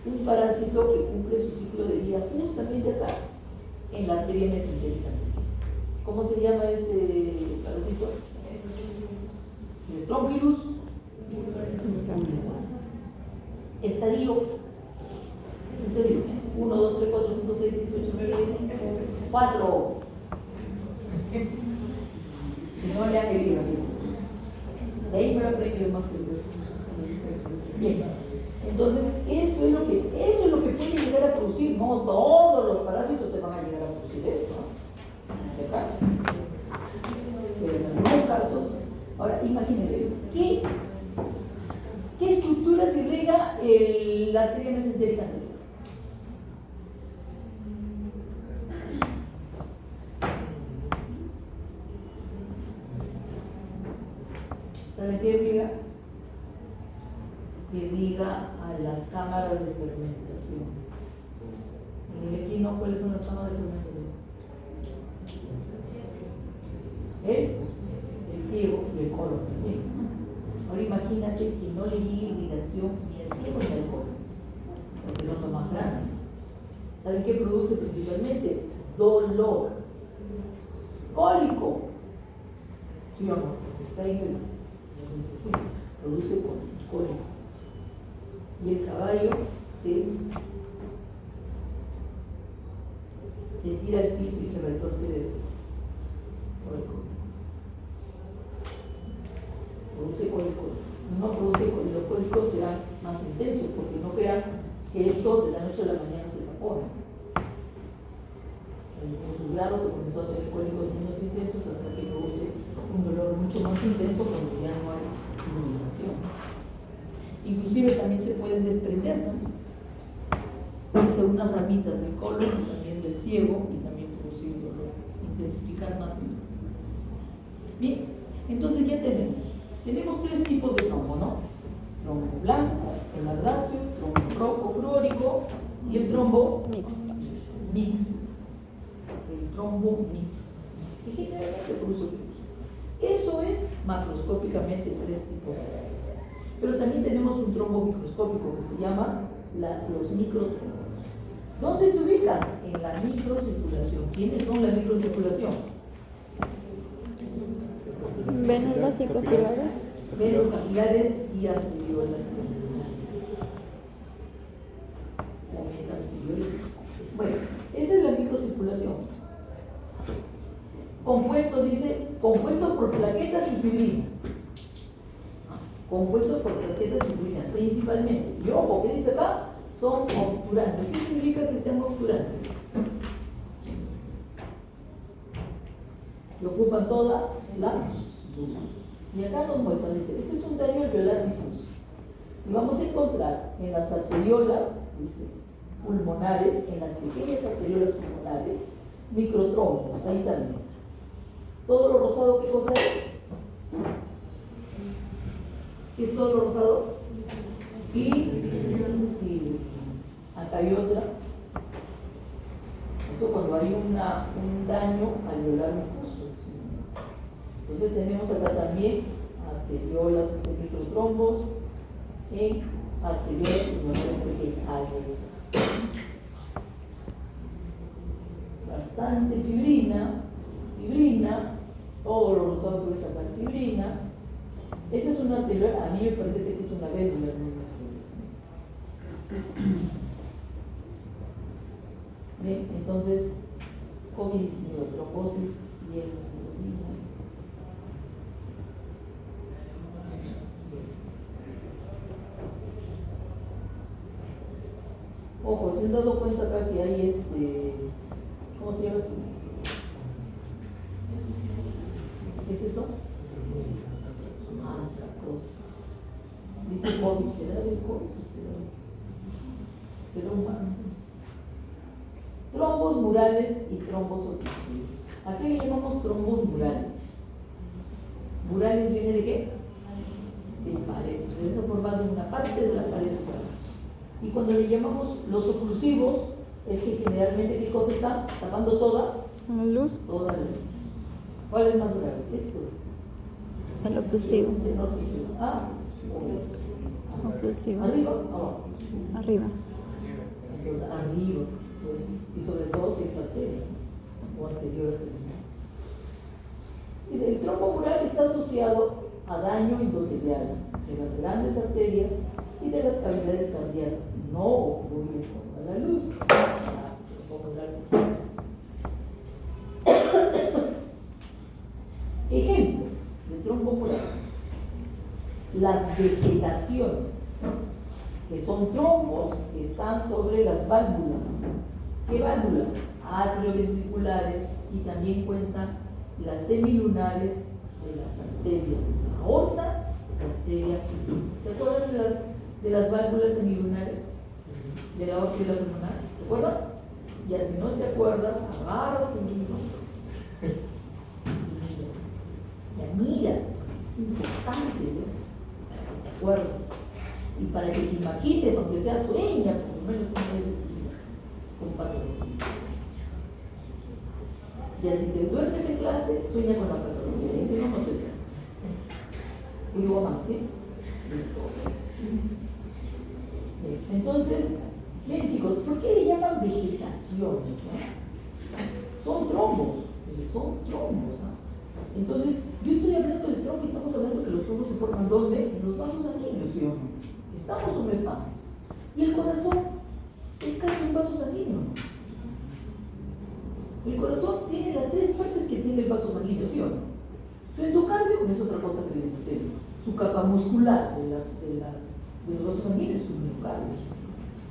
Un parásito que cumple su ciclo de vida justamente acá, en la arteria mesentérica. ¿Cómo se llama ese parásito? Strongylosis. Estadio. 1, 2, 3, 4, 5, 6, 7, 8, 9, 10, 4. Si no le han querido, de ahí me lo he aprendido más que eso. Bien, entonces eso es lo que puede llegar a producir. No todos los parásitos te van a llegar a producir esto, ¿no? En este caso. Pero en algunos casos, ahora imagínense, ¿qué estructura se irriga la arteria mesentérica anterior? ¿Saben qué irriga? Que irriga a las cámaras de fermentación. En el equino, ¿cuáles son las cámaras de fermentación? El ciego y el colon también. Ahora imagínate que no le llegue irrigación ni al ciego ni al colon, porque son los más grandes. ¿Saben qué produce principalmente? Dolor. Cólico. ¿Sí o no? Está ahí, produce cólico. Y el caballo se tira al piso y se retorce de cólico. Produce cólico. No produce cólico. Los cólicos serán más intensos porque no crean que esto de la noche a la mañana se evapora. En sus grados se comenzó a tener cólicos menos intensos hasta que produce un dolor mucho más intenso cuando ya no hay iluminación. Inclusive también se pueden desprender, ¿no? Unas ramitas del colon, también del ciego y también producir dolor, intensificar más el dolor. Bien, entonces ya tenemos tres tipos de trombo, ¿no? Trombo blanco, el ardáceo, trombo rojo crónico y el trombo mixto. El trombo mixto. y generalmente por uso difuso. Eso es macroscópicamente 3 tipos de trombo. Pero también tenemos un trombo microscópico que se llama los microtrombos. ¿Dónde se ubican? En la microcirculación. ¿Quiénes son la microcirculación? Vénulas y capilares. Venos capilares y arteriolas. Bueno, esa es la microcirculación. Compuesto por plaquetas y fibrina. Compuesto por plaquetas y fibrina, principalmente. Y ojo, ¿qué dice acá? Son obturantes. ¿Qué significa que sean obturantes? Que ocupan toda la luz. Y acá nos muestra, dice, este es un daño alveolar difuso. Y vamos a encontrar en las arteriolas, dice, pulmonares, en las pequeñas arteriolas pulmonares, microtrombos, ahí también. Todo lo rosado, ¿qué cosa es? ¿Qué es todo lo rosado? Y acá hay otra. Esto cuando hay un daño alveolar difuso. Entonces tenemos acá también arteriolas de microtrombos en arteriolas pulmonares pequeñas. Ahí está. Bastante fibrina, todo lo rosado puede sacar fibrina. Esa es una arteriola, a mí me parece que esta es una válvula, ¿no? Bien, entonces, COVID-19, trombosis y hemoglobina. Ojo, ¿se han dado cuenta acá que hay ¿cómo se llama esto? ¿Qué es esto? Antracosis. Dice COVID, ¿será del COVID? ¿Será humano? Trombos murales y trombos obstructivos. ¿A qué le llamamos trombos murales? ¿Murales viene de qué? De paredes. Está formado en una parte de la pared mural. Y cuando le llamamos los oclusivos, es que generalmente, ¿qué cosa está tapando toda? La luz. Toda la luz. ¿Cuál es más grave? Esto. El oclusivo. El oclusivo. Oclusivo. ¿Arriba o abajo? Arriba. Entonces, arriba. Pues, y sobre todo si es arteria o anterior. Dice, el trombo mural está asociado a daño endotelial de las grandes arterias y de las cavidades cardíacas. No ocurre con la luz. Ejemplo de trombo mural. Las vegetaciones, que son trombos que están sobre las válvulas. ¿Qué válvulas? Atrioventriculares, y también cuentan las semilunares de las arterias, la aorta, la arteria. ¿Te acuerdas de las válvulas semilunares? De la aorta y la pulmonar, ¿te acuerdas? Ya si no te acuerdas, agarra tu libro. Ya mira, es importante, ¿no? ¿Te acuerdas? Y para que te imagines, aunque sea sueña, por lo menos una vez con patología. Y así te duermes en clase, sueña con la patología. Y si no, no te duermes. Y digo más, ¿sí? Entonces, miren chicos, ¿por qué le llaman vegetaciones? Son trombos, ¿no? Entonces, yo estoy hablando de trombo y estamos hablando que los trombos se forman ¿dónde? En los vasos sanguíneos, ¿sí o no? ¿Estamos o no estamos? Y el corazón es casi un vaso sanguíneo. El corazón tiene las 3 partes que tiene el vaso sanguíneo, ¿sí o no? Su endocardio no es otra cosa que el endotelio. Su capa muscular de los vasos sanguíneos es su miocardio.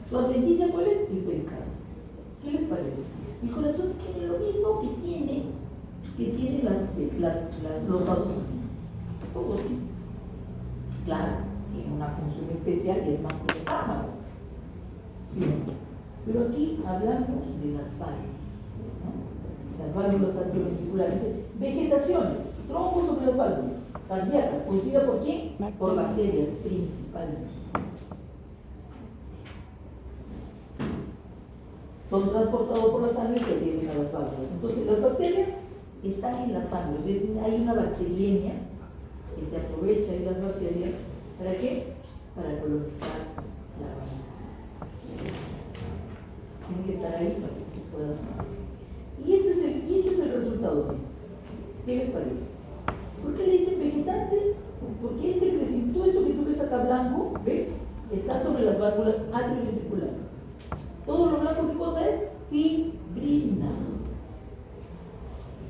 Su adventicia, ¿cuál es? El pericardio. ¿Qué les parece? El corazón tiene lo mismo que tiene los vasos sanguíneos. Todos tienen. Claro, tiene una función especial que es más que de cámaras. Pero aquí hablamos de las válvulas, ¿no? Las válvulas atrioventriculares. Vegetaciones, trombos sobre las válvulas cardíacas, ¿producida por quién? Por bacterias principalmente. Son transportados por la sangre que tienen a las válvulas. Entonces, las bacterias están en la sangre. O sea, hay una bacteriemia que se aprovecha de las bacterias. ¿Para qué? Para colonizar la orina. Tiene que estar ahí para que se pueda sanar. Y esto es el resultado. ¿Qué les parece? ¿Por qué le dicen vegetantes? Porque este crecimiento, todo esto que tú ves acá blanco, ¿ves? Está sobre las válvulas atrioventriculares. Todo lo blanco, ¿qué cosa es? Fibrina.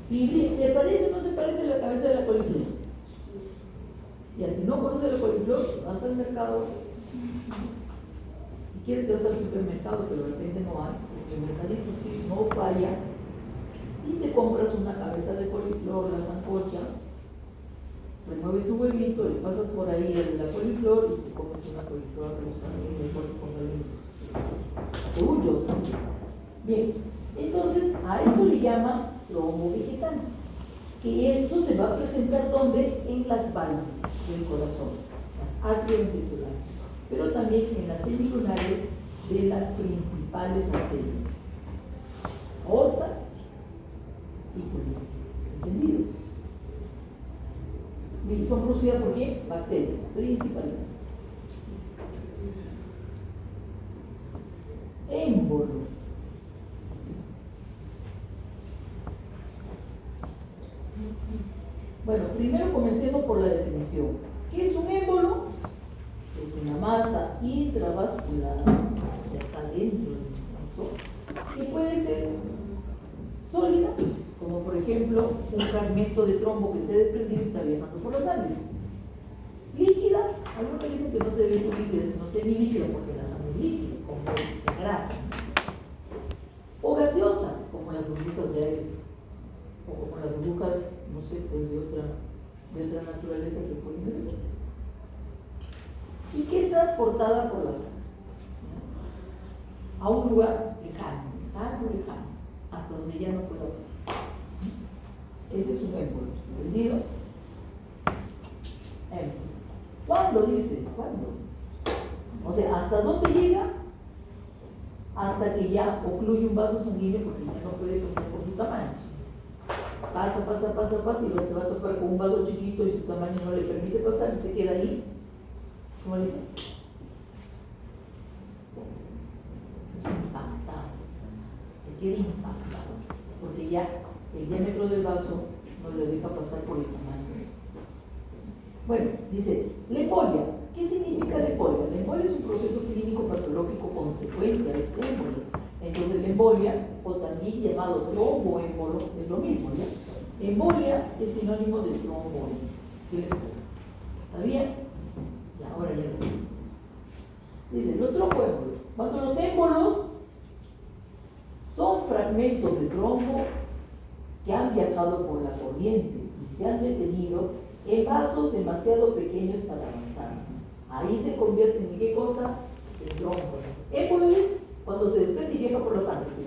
¿Se parece o no se parece a la cabeza de la coliflor? Y así no conoces la coliflor, vas al mercado. Si quieres te vas al supermercado, pero de repente no hay, porque el mercadito sí no falla, y te compras una cabeza de coliflor, las ancochas, remueves tu huevito, le pasas por ahí el de la coliflor y te comes una coliflor según yo, ¿no? Bien, entonces a esto le llama trombo vegetal, que esto se va a presentar ¿dónde? En las válvulas del corazón, las atrioventriculares, pero también en las semilunares de las principales arterias, aorta y pulmón. ¿Entendido? Y son producidas por qué? Bacterias, principalmente. Émbolo. Bueno, primero comencemos por la definición. ¿Qué es un émbolo? Es una masa intravascular, o sea, está dentro del vaso, que puede ser sólida, como por ejemplo un fragmento de trombo que se ha desprendido y está viajando por la sangre. Líquida, algunos dicen que no se debe ser líquida, sino semilíquida, porque la sangre es líquida, como la grasa. O gaseosa, como las burbujas de aire, o como las burbujas, no sé, pues de otra naturaleza que pueden ser. Y que es transportada por la sangre a un lugar lejano, hasta donde ya no pueda pasar. Ese es un émbolo, ¿entendido? Émbolo. ¿Cuándo dice? ¿Cuándo? O sea, ¿hasta dónde llega? Hasta que ya ocluye un vaso sanguíneo porque ya no puede pasar por su tamaño. Pasa y luego se va a topar con un vaso chiquito y su tamaño no le permite pasar y se queda ahí. ¿Cómo le dice? Impactado. Se queda impactado porque ya el diámetro del vaso no le deja pasar por el tamaño. Bueno, dice, la embolia. ¿Qué significa la embolia? La embolia es un proceso clínico patológico consecuente a este émbolo. Entonces la embolia, o también llamado tromboémbolo, es lo mismo, ¿ya? Embolia es sinónimo de tromboémbolo. ¿Sí les parece? ¿Sabían? Ya, ahora ya lo sé. Dice, los tromboémbolos. Cuando los émbolos son fragmentos de trombo que han viajado por la corriente y se han detenido en vasos demasiado pequeños para avanzar. Ahí se convierte en ¿qué cosa? En trombo. Émbolo es cuando se desprende y viaja por la sangre, ¿sí?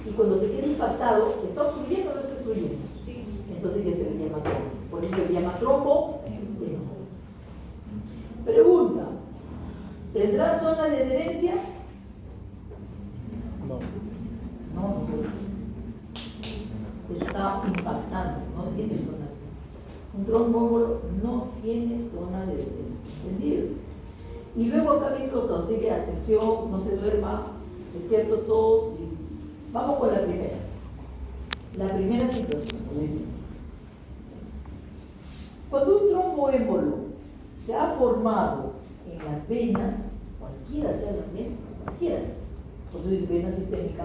Y cuando se queda impactado, ¿está obstruyendo o no está obstruyendo? Sí. Entonces ya se le llama trombo. Por eso se le llama trombo. Pregunta, ¿tendrá zona de adherencia? No, se está impactando, no tiene zona. Un tromboémbolo no tiene zona de adherencia, ¿entendido? Y luego acá viene otro, así que atención, no se duerma, despierto todos, listo. Vamos con la primera. La primera situación, como dice. Cuando un tromboémbolo se ha formado en las venas, cualquiera sea las venas, cualquiera, cuando dice vena sistémica,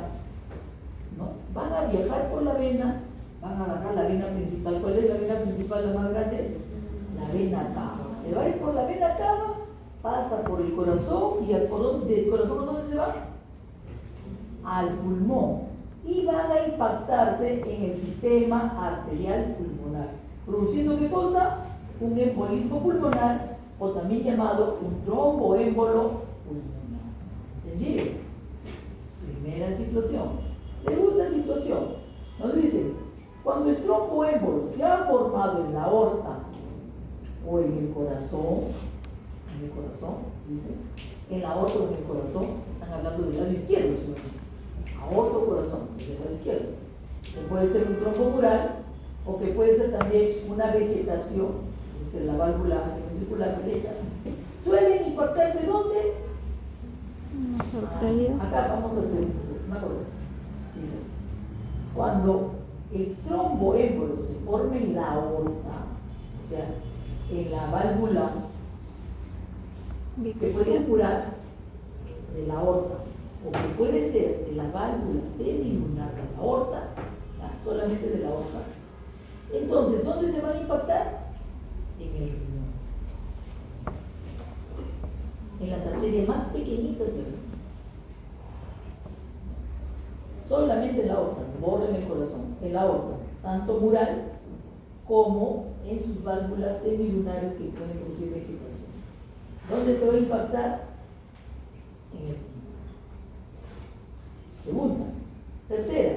¿no? Van a viajar por la vena, van a agarrar la vena principal. ¿Cuál es la vena principal, la más grande? La vena cava. Se va a ir por la vena cava, pasa por el corazón y del corazón ¿a dónde se va? Al pulmón. Y van a impactarse en el sistema arterial pulmonar, produciendo ¿qué cosa? Un embolismo pulmonar, o también llamado un tromboémbolo pulmonar. ¿Entendido? Primera situación. Segunda situación, nos dicen, cuando el tromboémbolo se ha formado en la aorta o en el corazón, dice, en la aorta o en el corazón, están hablando del lado izquierdo, aorta o corazón, del lado izquierdo. Que puede ser un trombo mural o que puede ser también una vegetación, dice la válvula ventricular derecha, suelen impactarse ¿dónde? Unas arterias. Acá vamos a hacer una cosa. Dice, cuando el tromboémbolo se forma en la aorta, o sea, en la válvula que puede ser mural de la aorta, o que puede ser de la válvula semilunar de la aorta, solamente de la aorta. Entonces, ¿dónde se van a impactar? En el riñón. En las arterias más pequeñitas del riñón. Solamente en la aorta, borra en el corazón, en la aorta, tanto mural como en sus válvulas semilunares que pueden producir vegetación. ¿Dónde se va a impactar? En el riñón. Segunda. Tercera,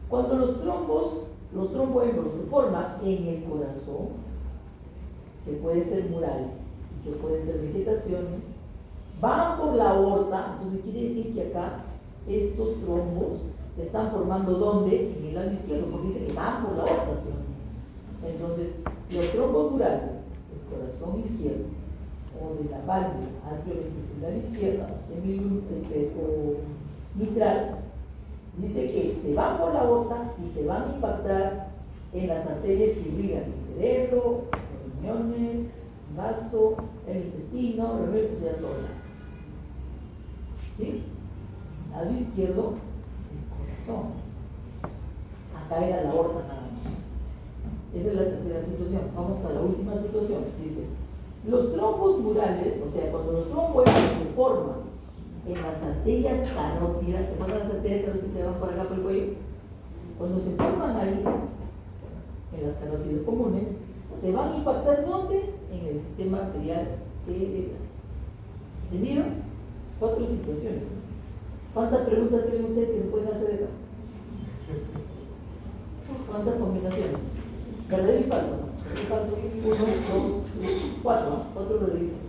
cuando los tromboémbolos se forman en el corazón, que puede ser mural, que pueden ser vegetaciones, van por la aorta, entonces quiere decir que acá estos trombos se están formando ¿dónde? En el lado izquierdo, porque dice que van por la aorta, ¿sí? Entonces, los trombos murales del corazón izquierdo o de la válvula atrioventricular izquierda o mitral, dice que se van por la aorta y se van a impactar en las arterias que irrigan el cerebro, los riñones, el vaso, el intestino, el resto de todo. ¿Sí? Lado izquierdo, el corazón. Acá era la aorta nada más. Esa es la tercera situación. Vamos a la última situación. Dice, los trombos murales, o sea, cuando los trombos se forman en las arterias carótidas, ¿se forman las arterias carótidas que van por acá por el cuello? Cuando se forman ahí, en las carótidas comunes, se van a impactar ¿dónde? En el sistema arterial cerebral. ¿Entendido? 4 situaciones. ¿Cuántas preguntas creen ustedes que se pueden hacer acá? ¿Cuántas combinaciones? ¿Verdadero y falso? ¿Verdadero y falso? 1, 2, 3, 4. 4 verdaderos y falsos.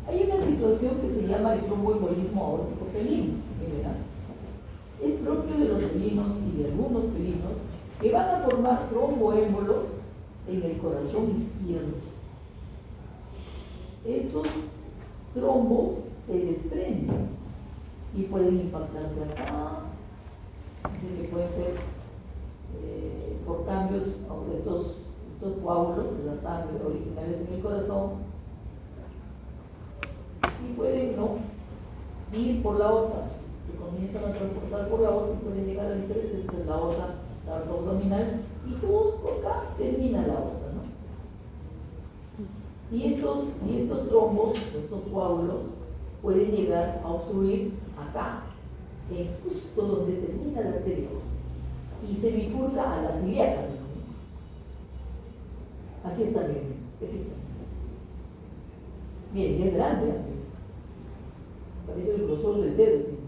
Hay una situación que se llama el tromboembolismo aórtico felino. Es propio de los felinos y de algunos felinos que van a formar tromboémbolos en el corazón izquierdo. Estos trombos se desprenden y pueden impactarse acá, que pueden ser por cambios de estos coágulos de la sangre originales en el corazón, y pueden no ir por la aorta, se comienzan a transportar por la aorta y pueden llegar a diferentes de la aorta abdominal, y todos por acá termina la aorta, ¿no? Y estos trombos, estos coágulos, pueden llegar a obstruir acá, justo donde termina la arteria, y se bifurca a las ilíacas. Aquí está bien, aquí está. Miren, es grande, parece el grosor del dedo.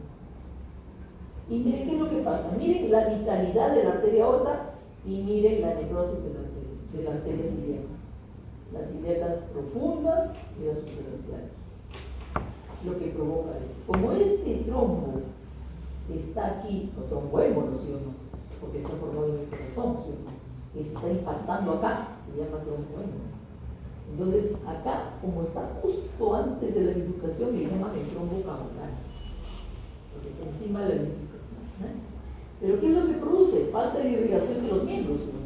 Y miren qué es lo que pasa. Miren la vitalidad de la arteria aorta y miren la necrosis de la arteria ilíaca. Las ilíacas profundas y las superficiales. Lo que provoca esto. Como este trombo está aquí, o tromboémbolo, ¿sí o no? Porque está formado en el corazón, ¿sí o no? Que se está impactando acá, se llama tromboémbolo. Entonces, acá, como está justo antes de la bifurcación, le llaman el trombo caudal. Porque está encima de la bifurcación. Pero ¿qué es lo que produce? Falta de irrigación de los miembros, ¿no?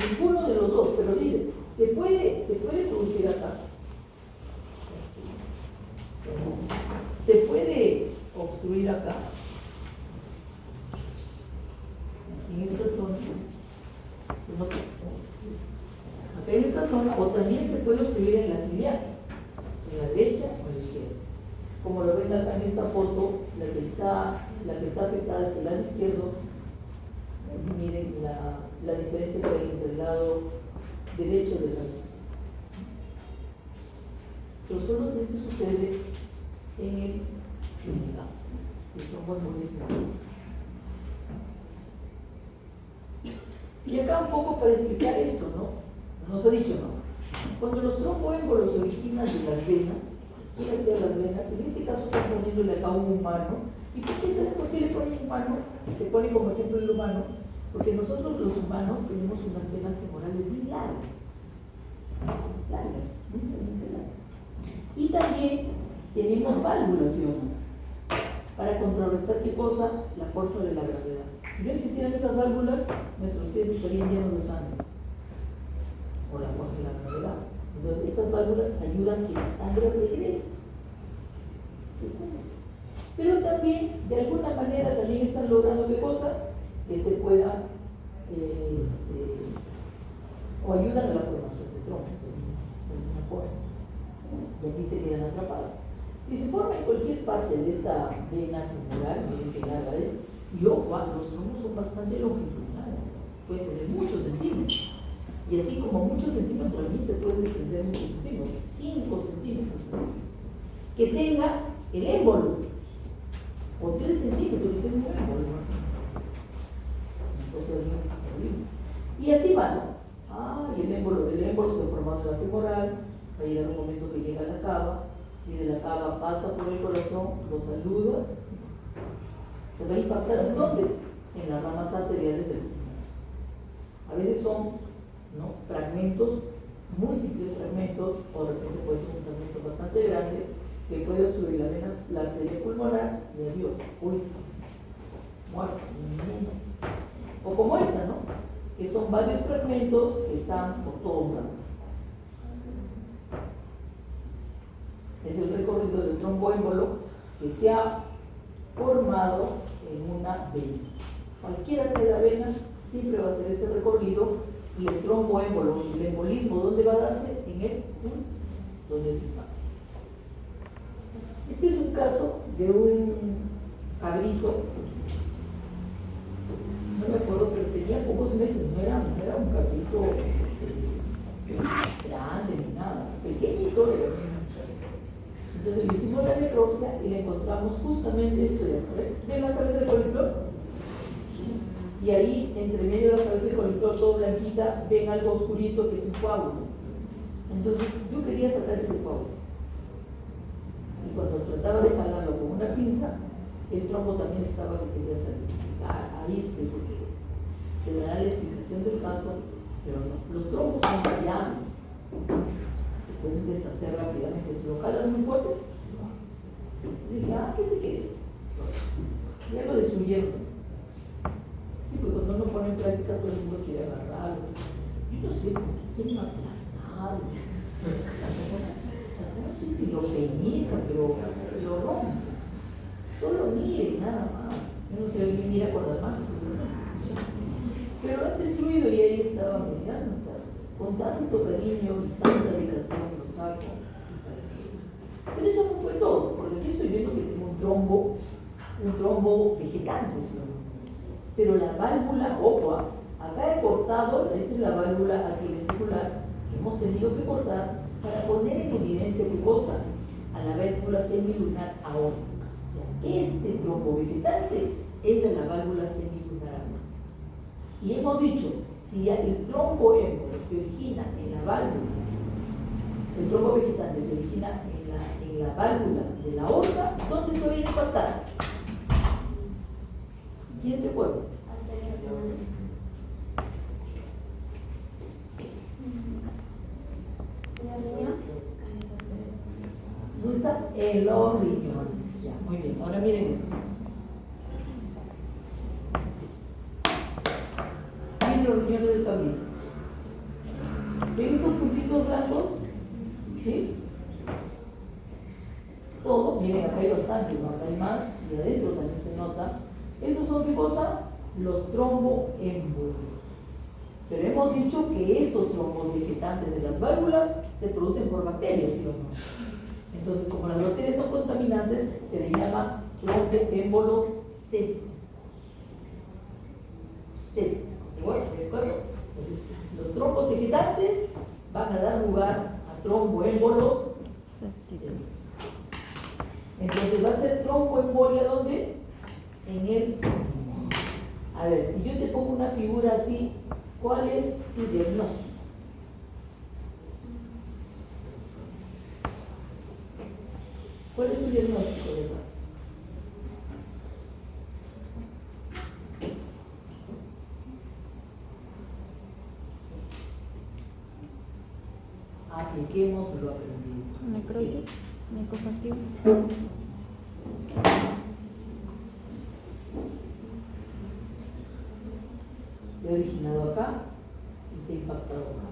Ninguno de los dos, pero dice, se puede producir acá. Se puede obstruir acá. En esta zona. Acá en esta zona, o también se puede obstruir en las ilíacas, en la derecha o en la izquierda. Como lo ven acá en esta foto, la que está afectada es el lado izquierdo. Miren la diferencia que hay entre el lado derecho de la luz. Pero solamente sucede en el tromboembolismo. Y acá un poco para explicar esto, ¿no? Nos ha dicho, ¿no? Cuando los tromboémbolos se originan de las venas, ¿quién hacía las venas? En este caso están poniéndole acá un humano. ¿Y por qué saben por qué le ponen humano? Se pone como ejemplo el humano, porque nosotros los humanos tenemos unas venas femorales muy largas, inmensamente largas. Y también tenemos válvulas, ¿sí o no? Para contrarrestar qué cosa, la fuerza de la gravedad. Si no existieran esas válvulas, nuestros pies estarían llenos de sangre, por la fuerza de la gravedad. Entonces, estas válvulas ayudan a que la sangre regrese. Pero también, de alguna manera, también están logrando qué cosa, que se pueda, o ayudan a la formación de trombos, de alguna forma. Y aquí se quedan atrapadas. Si se forma en cualquier parte de esta vena femoral, miren qué larga es, y ojo, los trombos son bastante longitudinales, pueden tener muchos centímetros. Y así como muchos centímetros, también se puede extender muchos centímetros, 5 centímetros. Que tenga el émbolo, o 3 centímetros, que tenga un émbolo. Entonces, y así va, ¿no? Y el émbolo se ha formado en la femoral, va a llegar un momento que llega a la cava, y de la cava pasa por el corazón, lo saluda, se va a impactar ¿en dónde? En las ramas arteriales del pulmón. A veces son, ¿no?, fragmentos, múltiples fragmentos, o de repente puede ser un fragmento bastante grande que puede obstruir la vena, la arteria pulmonar y adiós, muerto. O como esta, ¿no?, que son varios fragmentos que están por todo un lado. Es el recorrido del tromboémbolo que se ha formado en una vena. Cualquiera sea la vena, siempre va a ser este recorrido, y el tromboémbolo, el embolismo, ¿dónde va a darse? En el pulmón, donde se impacta. Este es un caso de un cabrito, no me acuerdo, pero tenía pocos meses, no era un cabrito grande ni nada, pequeñito era. Entonces le hicimos la necropsia y le encontramos justamente esto de acá. ¿Ven la cabeza de coliflor? Y ahí, entre medio de la cabeza de coliflor, todo blanquita, ven algo oscurito que es un coágulo. Entonces yo quería sacar ese coágulo. Y cuando trataba de jalarlo con una pinza, el trombo también estaba que quería salir. Ahí es que se dará la explicación del caso, pero no. Los trombos son variables. Pueden deshacer rápidamente. Si lo jalas muy fuerte, dije, que se quede. Ya lo destruyeron. Sí, pues cuando uno pone en práctica, todo el mundo quiere agarrarlo. Yo no sé por qué quieren aplastarlo. No sé si lo peñica, pero lo rompe. Solo mire, nada más. Yo no sé si alguien mira con las manos. Pero lo han destruido y ahí estaba mirando, con tanto cariño y tanta dedicación lo saco. Pero eso no fue todo, porque aquí estoy viendo que tengo un trombo vegetante, ¿sí? Pero la válvula, ojo, acá he cortado, esta es la válvula atrioventricular que hemos tenido que cortar para poner en evidencia qué cosa, a la válvula semilunar aórtica. O sea, este trombo vegetante es de la válvula semilunar aórtica. Y hemos dicho, si el tromboémbolo se origina en la válvula, el trombo vegetante se origina en la válvula de la aorta, ¿dónde se va a impactar? ¿Quién se fue? ¿Dónde está? En los riñones. Ya, muy bien. Ahora miren esto. Miren los riñones del cabrito. ¿Ven estos puntitos blancos? ¿Sí? Todo, miren, acá hay bastante, ¿no? Acá hay más, y adentro también se nota. ¿Esos son qué cosa? Los tromboémbolos. Pero hemos dicho que estos trombos vegetantes de las válvulas se producen por bacterias, ¿sí o no? Entonces, como las bacterias son contaminantes, se le llama tromboémbolos sépticos. ¿De acuerdo? Los trombos vegetantes van a dar lugar a tromboémbolos sépticos. Entonces va a ser tromboembolia, ¿dónde? En el pulmón. A ver, si yo te pongo una figura así, ¿cuál es tu diagnóstico? apliquemos lo aprendido. Necrosis, necofactivo. Se ha originado acá y se ha impactado acá.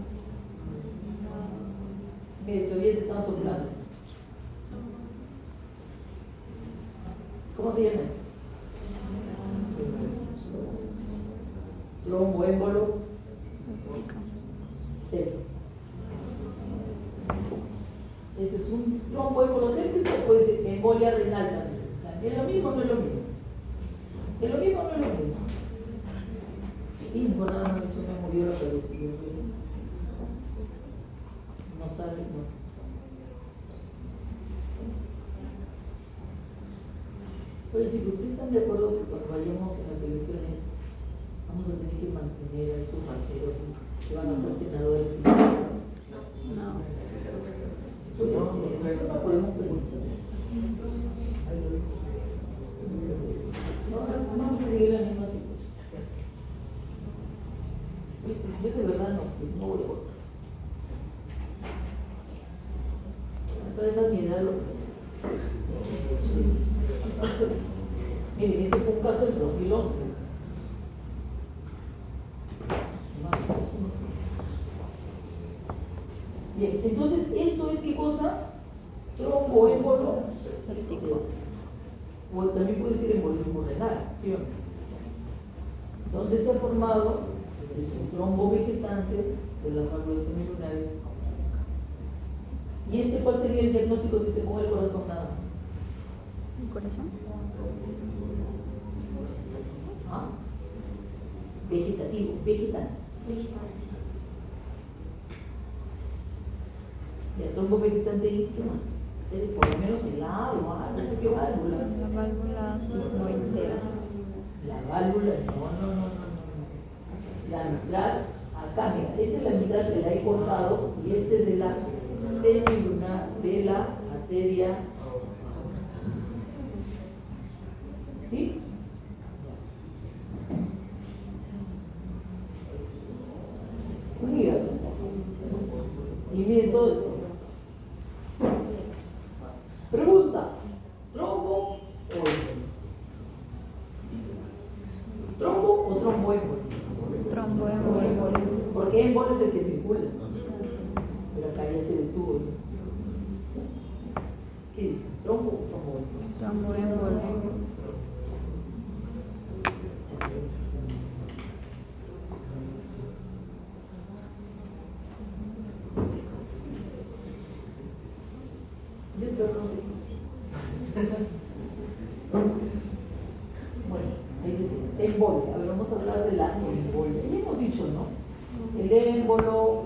Mire, todavía te están soplando. ¿Cómo se llama esto? Tromboémbolo séptico. Este es un tromboémbolo séptico, puede ser embolia renal también. ¿Es lo mismo o no es lo mismo? ¿Es lo mismo o no es lo mismo? Sí, por nada más me movió la cabeza. No sabe, no. Oye, chicos, ¿ustedes están de acuerdo que cuando vayamos en las elecciones vamos a tener que mantener a esos partidos que van a ser senadores? No. No podemos preguntar. No, vamos a seguir la misma situación. Yo de verdad no voy a votar. Entonces, mi edad miren, este fue un caso del 2011. Bien, entonces, ¿esto es qué cosa? Tromboémbolo séptico. O también puede ser embolismo renal, ¿sí o no? ¿Dónde se ha formado? Es un trombo vegetante de las válvulas semilunares. ¿Y este cuál sería el diagnóstico si te pongo el corazón nada más? ¿El corazón? ¿Ah? Vegetativo, vegetal. Y el trombo vegetante, ¿qué más? Por lo menos el lado, ¿qué válvula? La válvula sigmoidea. La válvula, no. La mitral, acá, mira, esta es la mitral que la he cortado y este es de la semilunar de la arteria. ¿Sí? Un hígado. Y miren todo esto. Pregunta: ¿trombo o émbolo? ¿Trombo o tromboémbolo? Tromboémbolo. Porque émbolo es el que circula. Pero acá ya se detuvo, ¿no? ¿Qué dice? ¿Trombo o tromboémbolo? Tromboémbolo. Bueno, embolia. A ver, vamos a hablar de la embolia. Ya hemos dicho, ¿no? El émbolo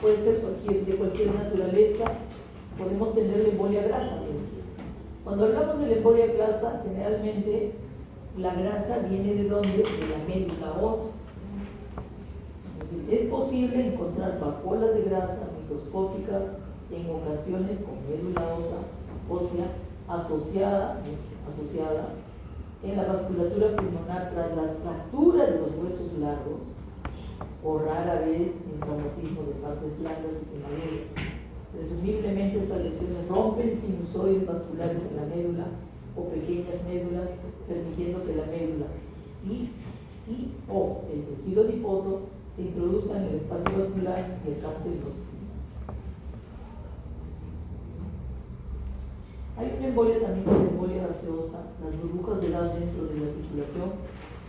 puede ser de cualquier naturaleza. Podemos tener la embolia grasa. Cuando hablamos de la embolia grasa, generalmente la grasa viene ¿de dónde? De la médula ósea. Es posible encontrar vacuolas de grasa microscópicas en ocasiones con médula ósea asociada en la vasculatura pulmonar tras las fracturas de los huesos largos o rara vez en traumatismos de partes blandas y quemaduras. Presumiblemente estas lesiones rompen sinusoides vasculares en la médula o pequeñas médulas, permitiendo que la médula o el tejido adiposo se introduzcan en el espacio vascular y alcance los. Hay una embolia también, que es la embolia gaseosa. Las burbujas de gas dentro de la circulación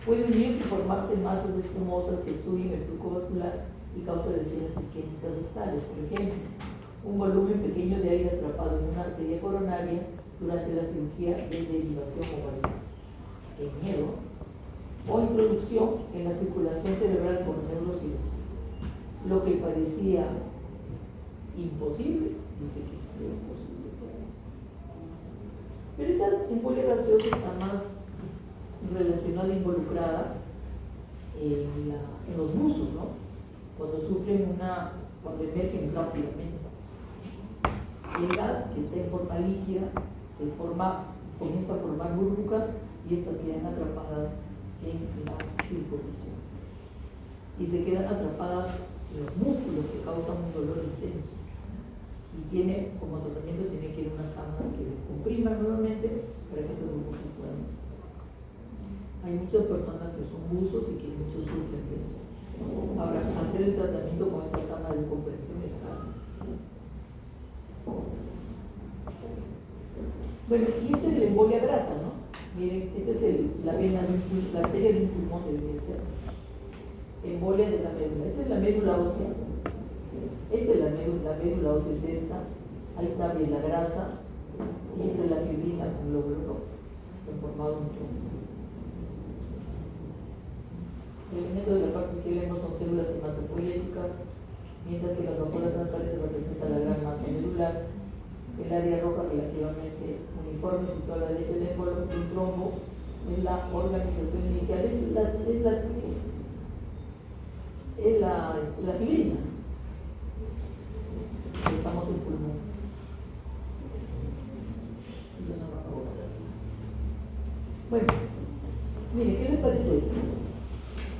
pueden unirse y formarse masas espumosas que obstruyen el flujo vascular y causan lesiones isquémicas distales. Por ejemplo, un volumen pequeño de aire atrapado en una arteria coronaria durante la cirugía de derivación ovárica. ¡Qué miedo! O introducción en la circulación cerebral por neurocirugía. Lo que parecía imposible, dice que sí es posible. Pero esta embolia gaseosa está más relacionada e involucrada en los buzos, ¿no? Cuando emergen rápidamente. El gas que está en forma líquida comienza a formar burbujas y estas quedan atrapadas en la circulación. Y se quedan atrapadas en los músculos que causan un dolor Hay muchas personas que son buzos y que muchos sufren de eso. Ahora, hacer el tratamiento con esta cama de compresión es caro. Bueno, y esta es la embolia grasa, ¿no? Miren, esta es la vena, la arteria de un pulmón debería ser. Embolia de la médula. Esta es la médula ósea. Esta es la médula ósea es esta. Ahí está bien la grasa. Y esta es la fibrina con glóbulo rojo. Formado un trombo. El elemento de la parte que vemos son células hematopoyéticas, mientras que las vacuolas transparentes representan la gran masa medular. El área roja relativamente uniforme situada a la derecha del émbolo, un trombo es la organización inicial, es la fibrina. Estamos en pulmón. Bueno, mire, ¿qué les parece esto?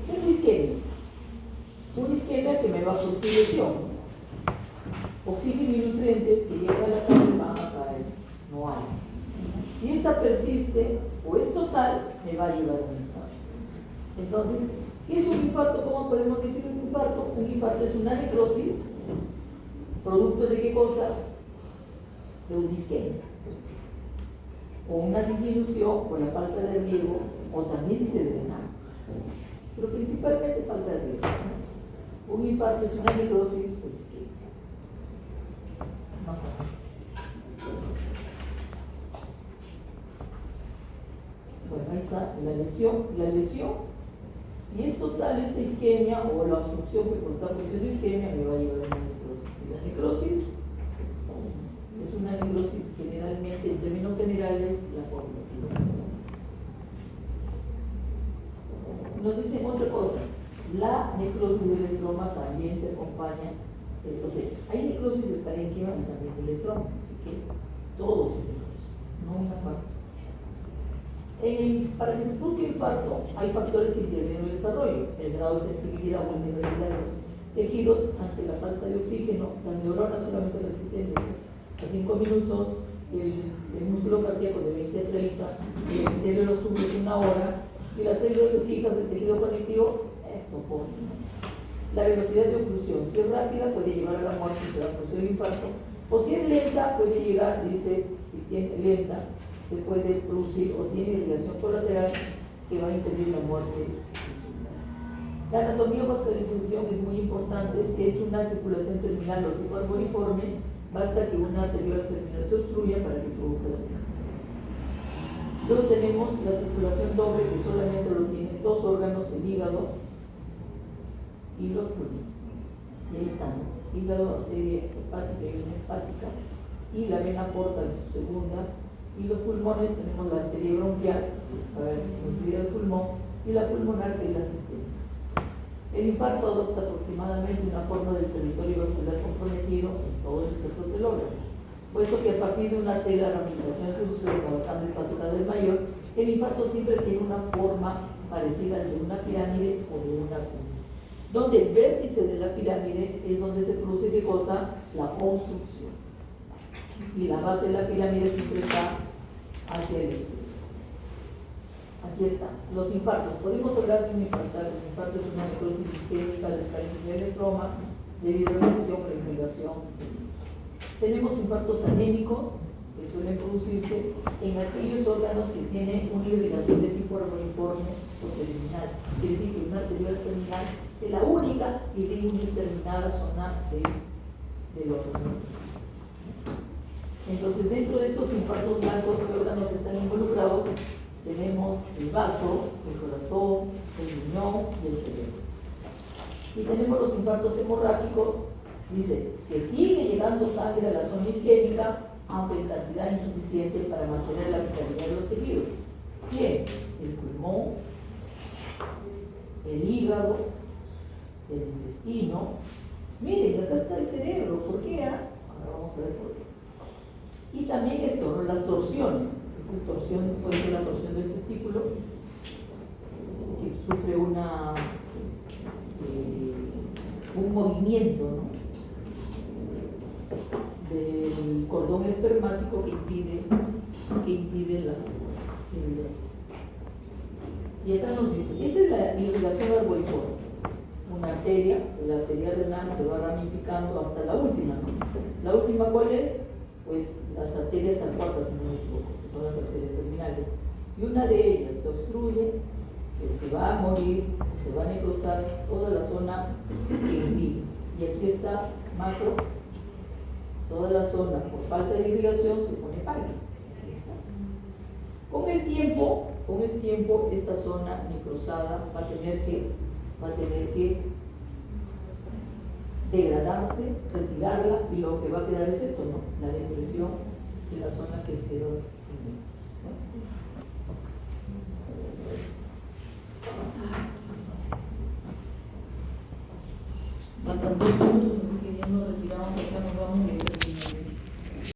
Es una isquemia. Una isquemia que me va a producir lesión. Oxígeno y nutrientes que llegan a la sangre van a caer. No hay. Si esta persiste o es total, me va a llevar a un infarto. Entonces, ¿qué es un infarto? ¿Cómo podemos decir un infarto? Un infarto es una necrosis, producto de qué cosa? De una isquemia. O una disminución por la falta de riego, o también dice drenar. Pero principalmente falta de riego. Un infarto es una necrosis por isquemia. Bueno, ahí está la lesión. La lesión, si es total esta isquemia o la obstrucción que por estar produciendo isquemia, me va a llevar a una necrosis. Y la necrosis es una necrosis generalmente, en términos generales, la forma. Nos dicen otra cosa, la necrosis del estroma también se acompaña, o sea, hay necrosis del parénquima y también del estroma, así que todos son necrosis, no una parte. Para que se produzca infarto, hay factores que intervienen en el desarrollo, el grado de sensibilidad o vulnerabilidad de los tejidos ante la falta de oxígeno. Las neuronas solamente resisten a 5 minutos, el músculo cardíaco de 20 a 30, el epitelio de los túbulos 1 hora, y las células fijas del tejido conectivo, soportan. La velocidad de oclusión, si es rápida, puede llevar a la muerte y se va a producir el infarto, o si es lenta, puede llegar, dice, si tiene lenta, se puede producir o tiene irrigación colateral que va a impedir la muerte. La anatomía o vascularización es muy importante. Si es una circulación terminal o tipo arboriforme, basta que una arteriola terminal se obstruya para que produzca la muerte. Luego tenemos la circulación doble, que solamente lo tienen 2 órganos, el hígado y los pulmones. Y ahí están, hígado, arteria hepática y vena hepática, y la vena porta es su segunda, y los pulmones tenemos la arteria bronquial, para construir el pulmón, y la pulmonar, que es la sistémica. El infarto adopta aproximadamente una forma del territorio vascular comprometido en todo el espectro del órgano, puesto que a partir de una tela de ramificación se sucede abarcando espacio cada vez mayor, el infarto siempre tiene una forma parecida al de una pirámide o de una cúpula, donde el vértice de la pirámide es donde se produce ¿qué cosa? La obstrucción. Y la base de la pirámide siempre está hacia el este. Aquí está, los infartos. Podemos hablar de un infarto. Un infarto es una necrosis isquémica del parénquima del estroma debido a la lesión o la infiltración. Tenemos infartos anémicos que suelen producirse en aquellos órganos que tienen una irrigación de tipo arboriforme o terminal. Quiere decir que una arteriola terminal es la única que tiene una determinada zona del órgano. Entonces, dentro de estos infartos blancos, ¿qué órganos están involucrados? Tenemos el vaso, el corazón, el riñón y el cerebro. Y tenemos los infartos hemorrágicos. Dice que sigue llegando sangre a la zona isquémica, aunque en cantidad insuficiente para mantener la vitalidad de los tejidos. Bien, el pulmón, el hígado, el intestino. Miren, acá está el cerebro. ¿Por qué? Ahora vamos a ver por qué. Y también esto, las torsiones. Puede ser la torsión del testículo, que sufre un movimiento, ¿no?, del cordón espermático que impide la irrigación. Y acá nos dice, esta es la irrigación arboriforme. Una arteria, la arteria renal se va ramificando hasta la última, ¿no? ¿La última cuál es? Pues las arterias acuáticas, si no me equivoco, que son las arterias terminales. Si una de ellas se obstruye, se va a morir, se va a necrosar toda la zona irrigada. Y aquí está macro, toda la zona por falta de irrigación se pone pálida. Con el tiempo, esta zona necrosada va a tener que degradarse, retirarla, y lo que va a quedar es esto, ¿no? La depresión de la zona que se quedó. Faltan 2 minutos, así que ya nos retiramos acá, nos vamos a ir.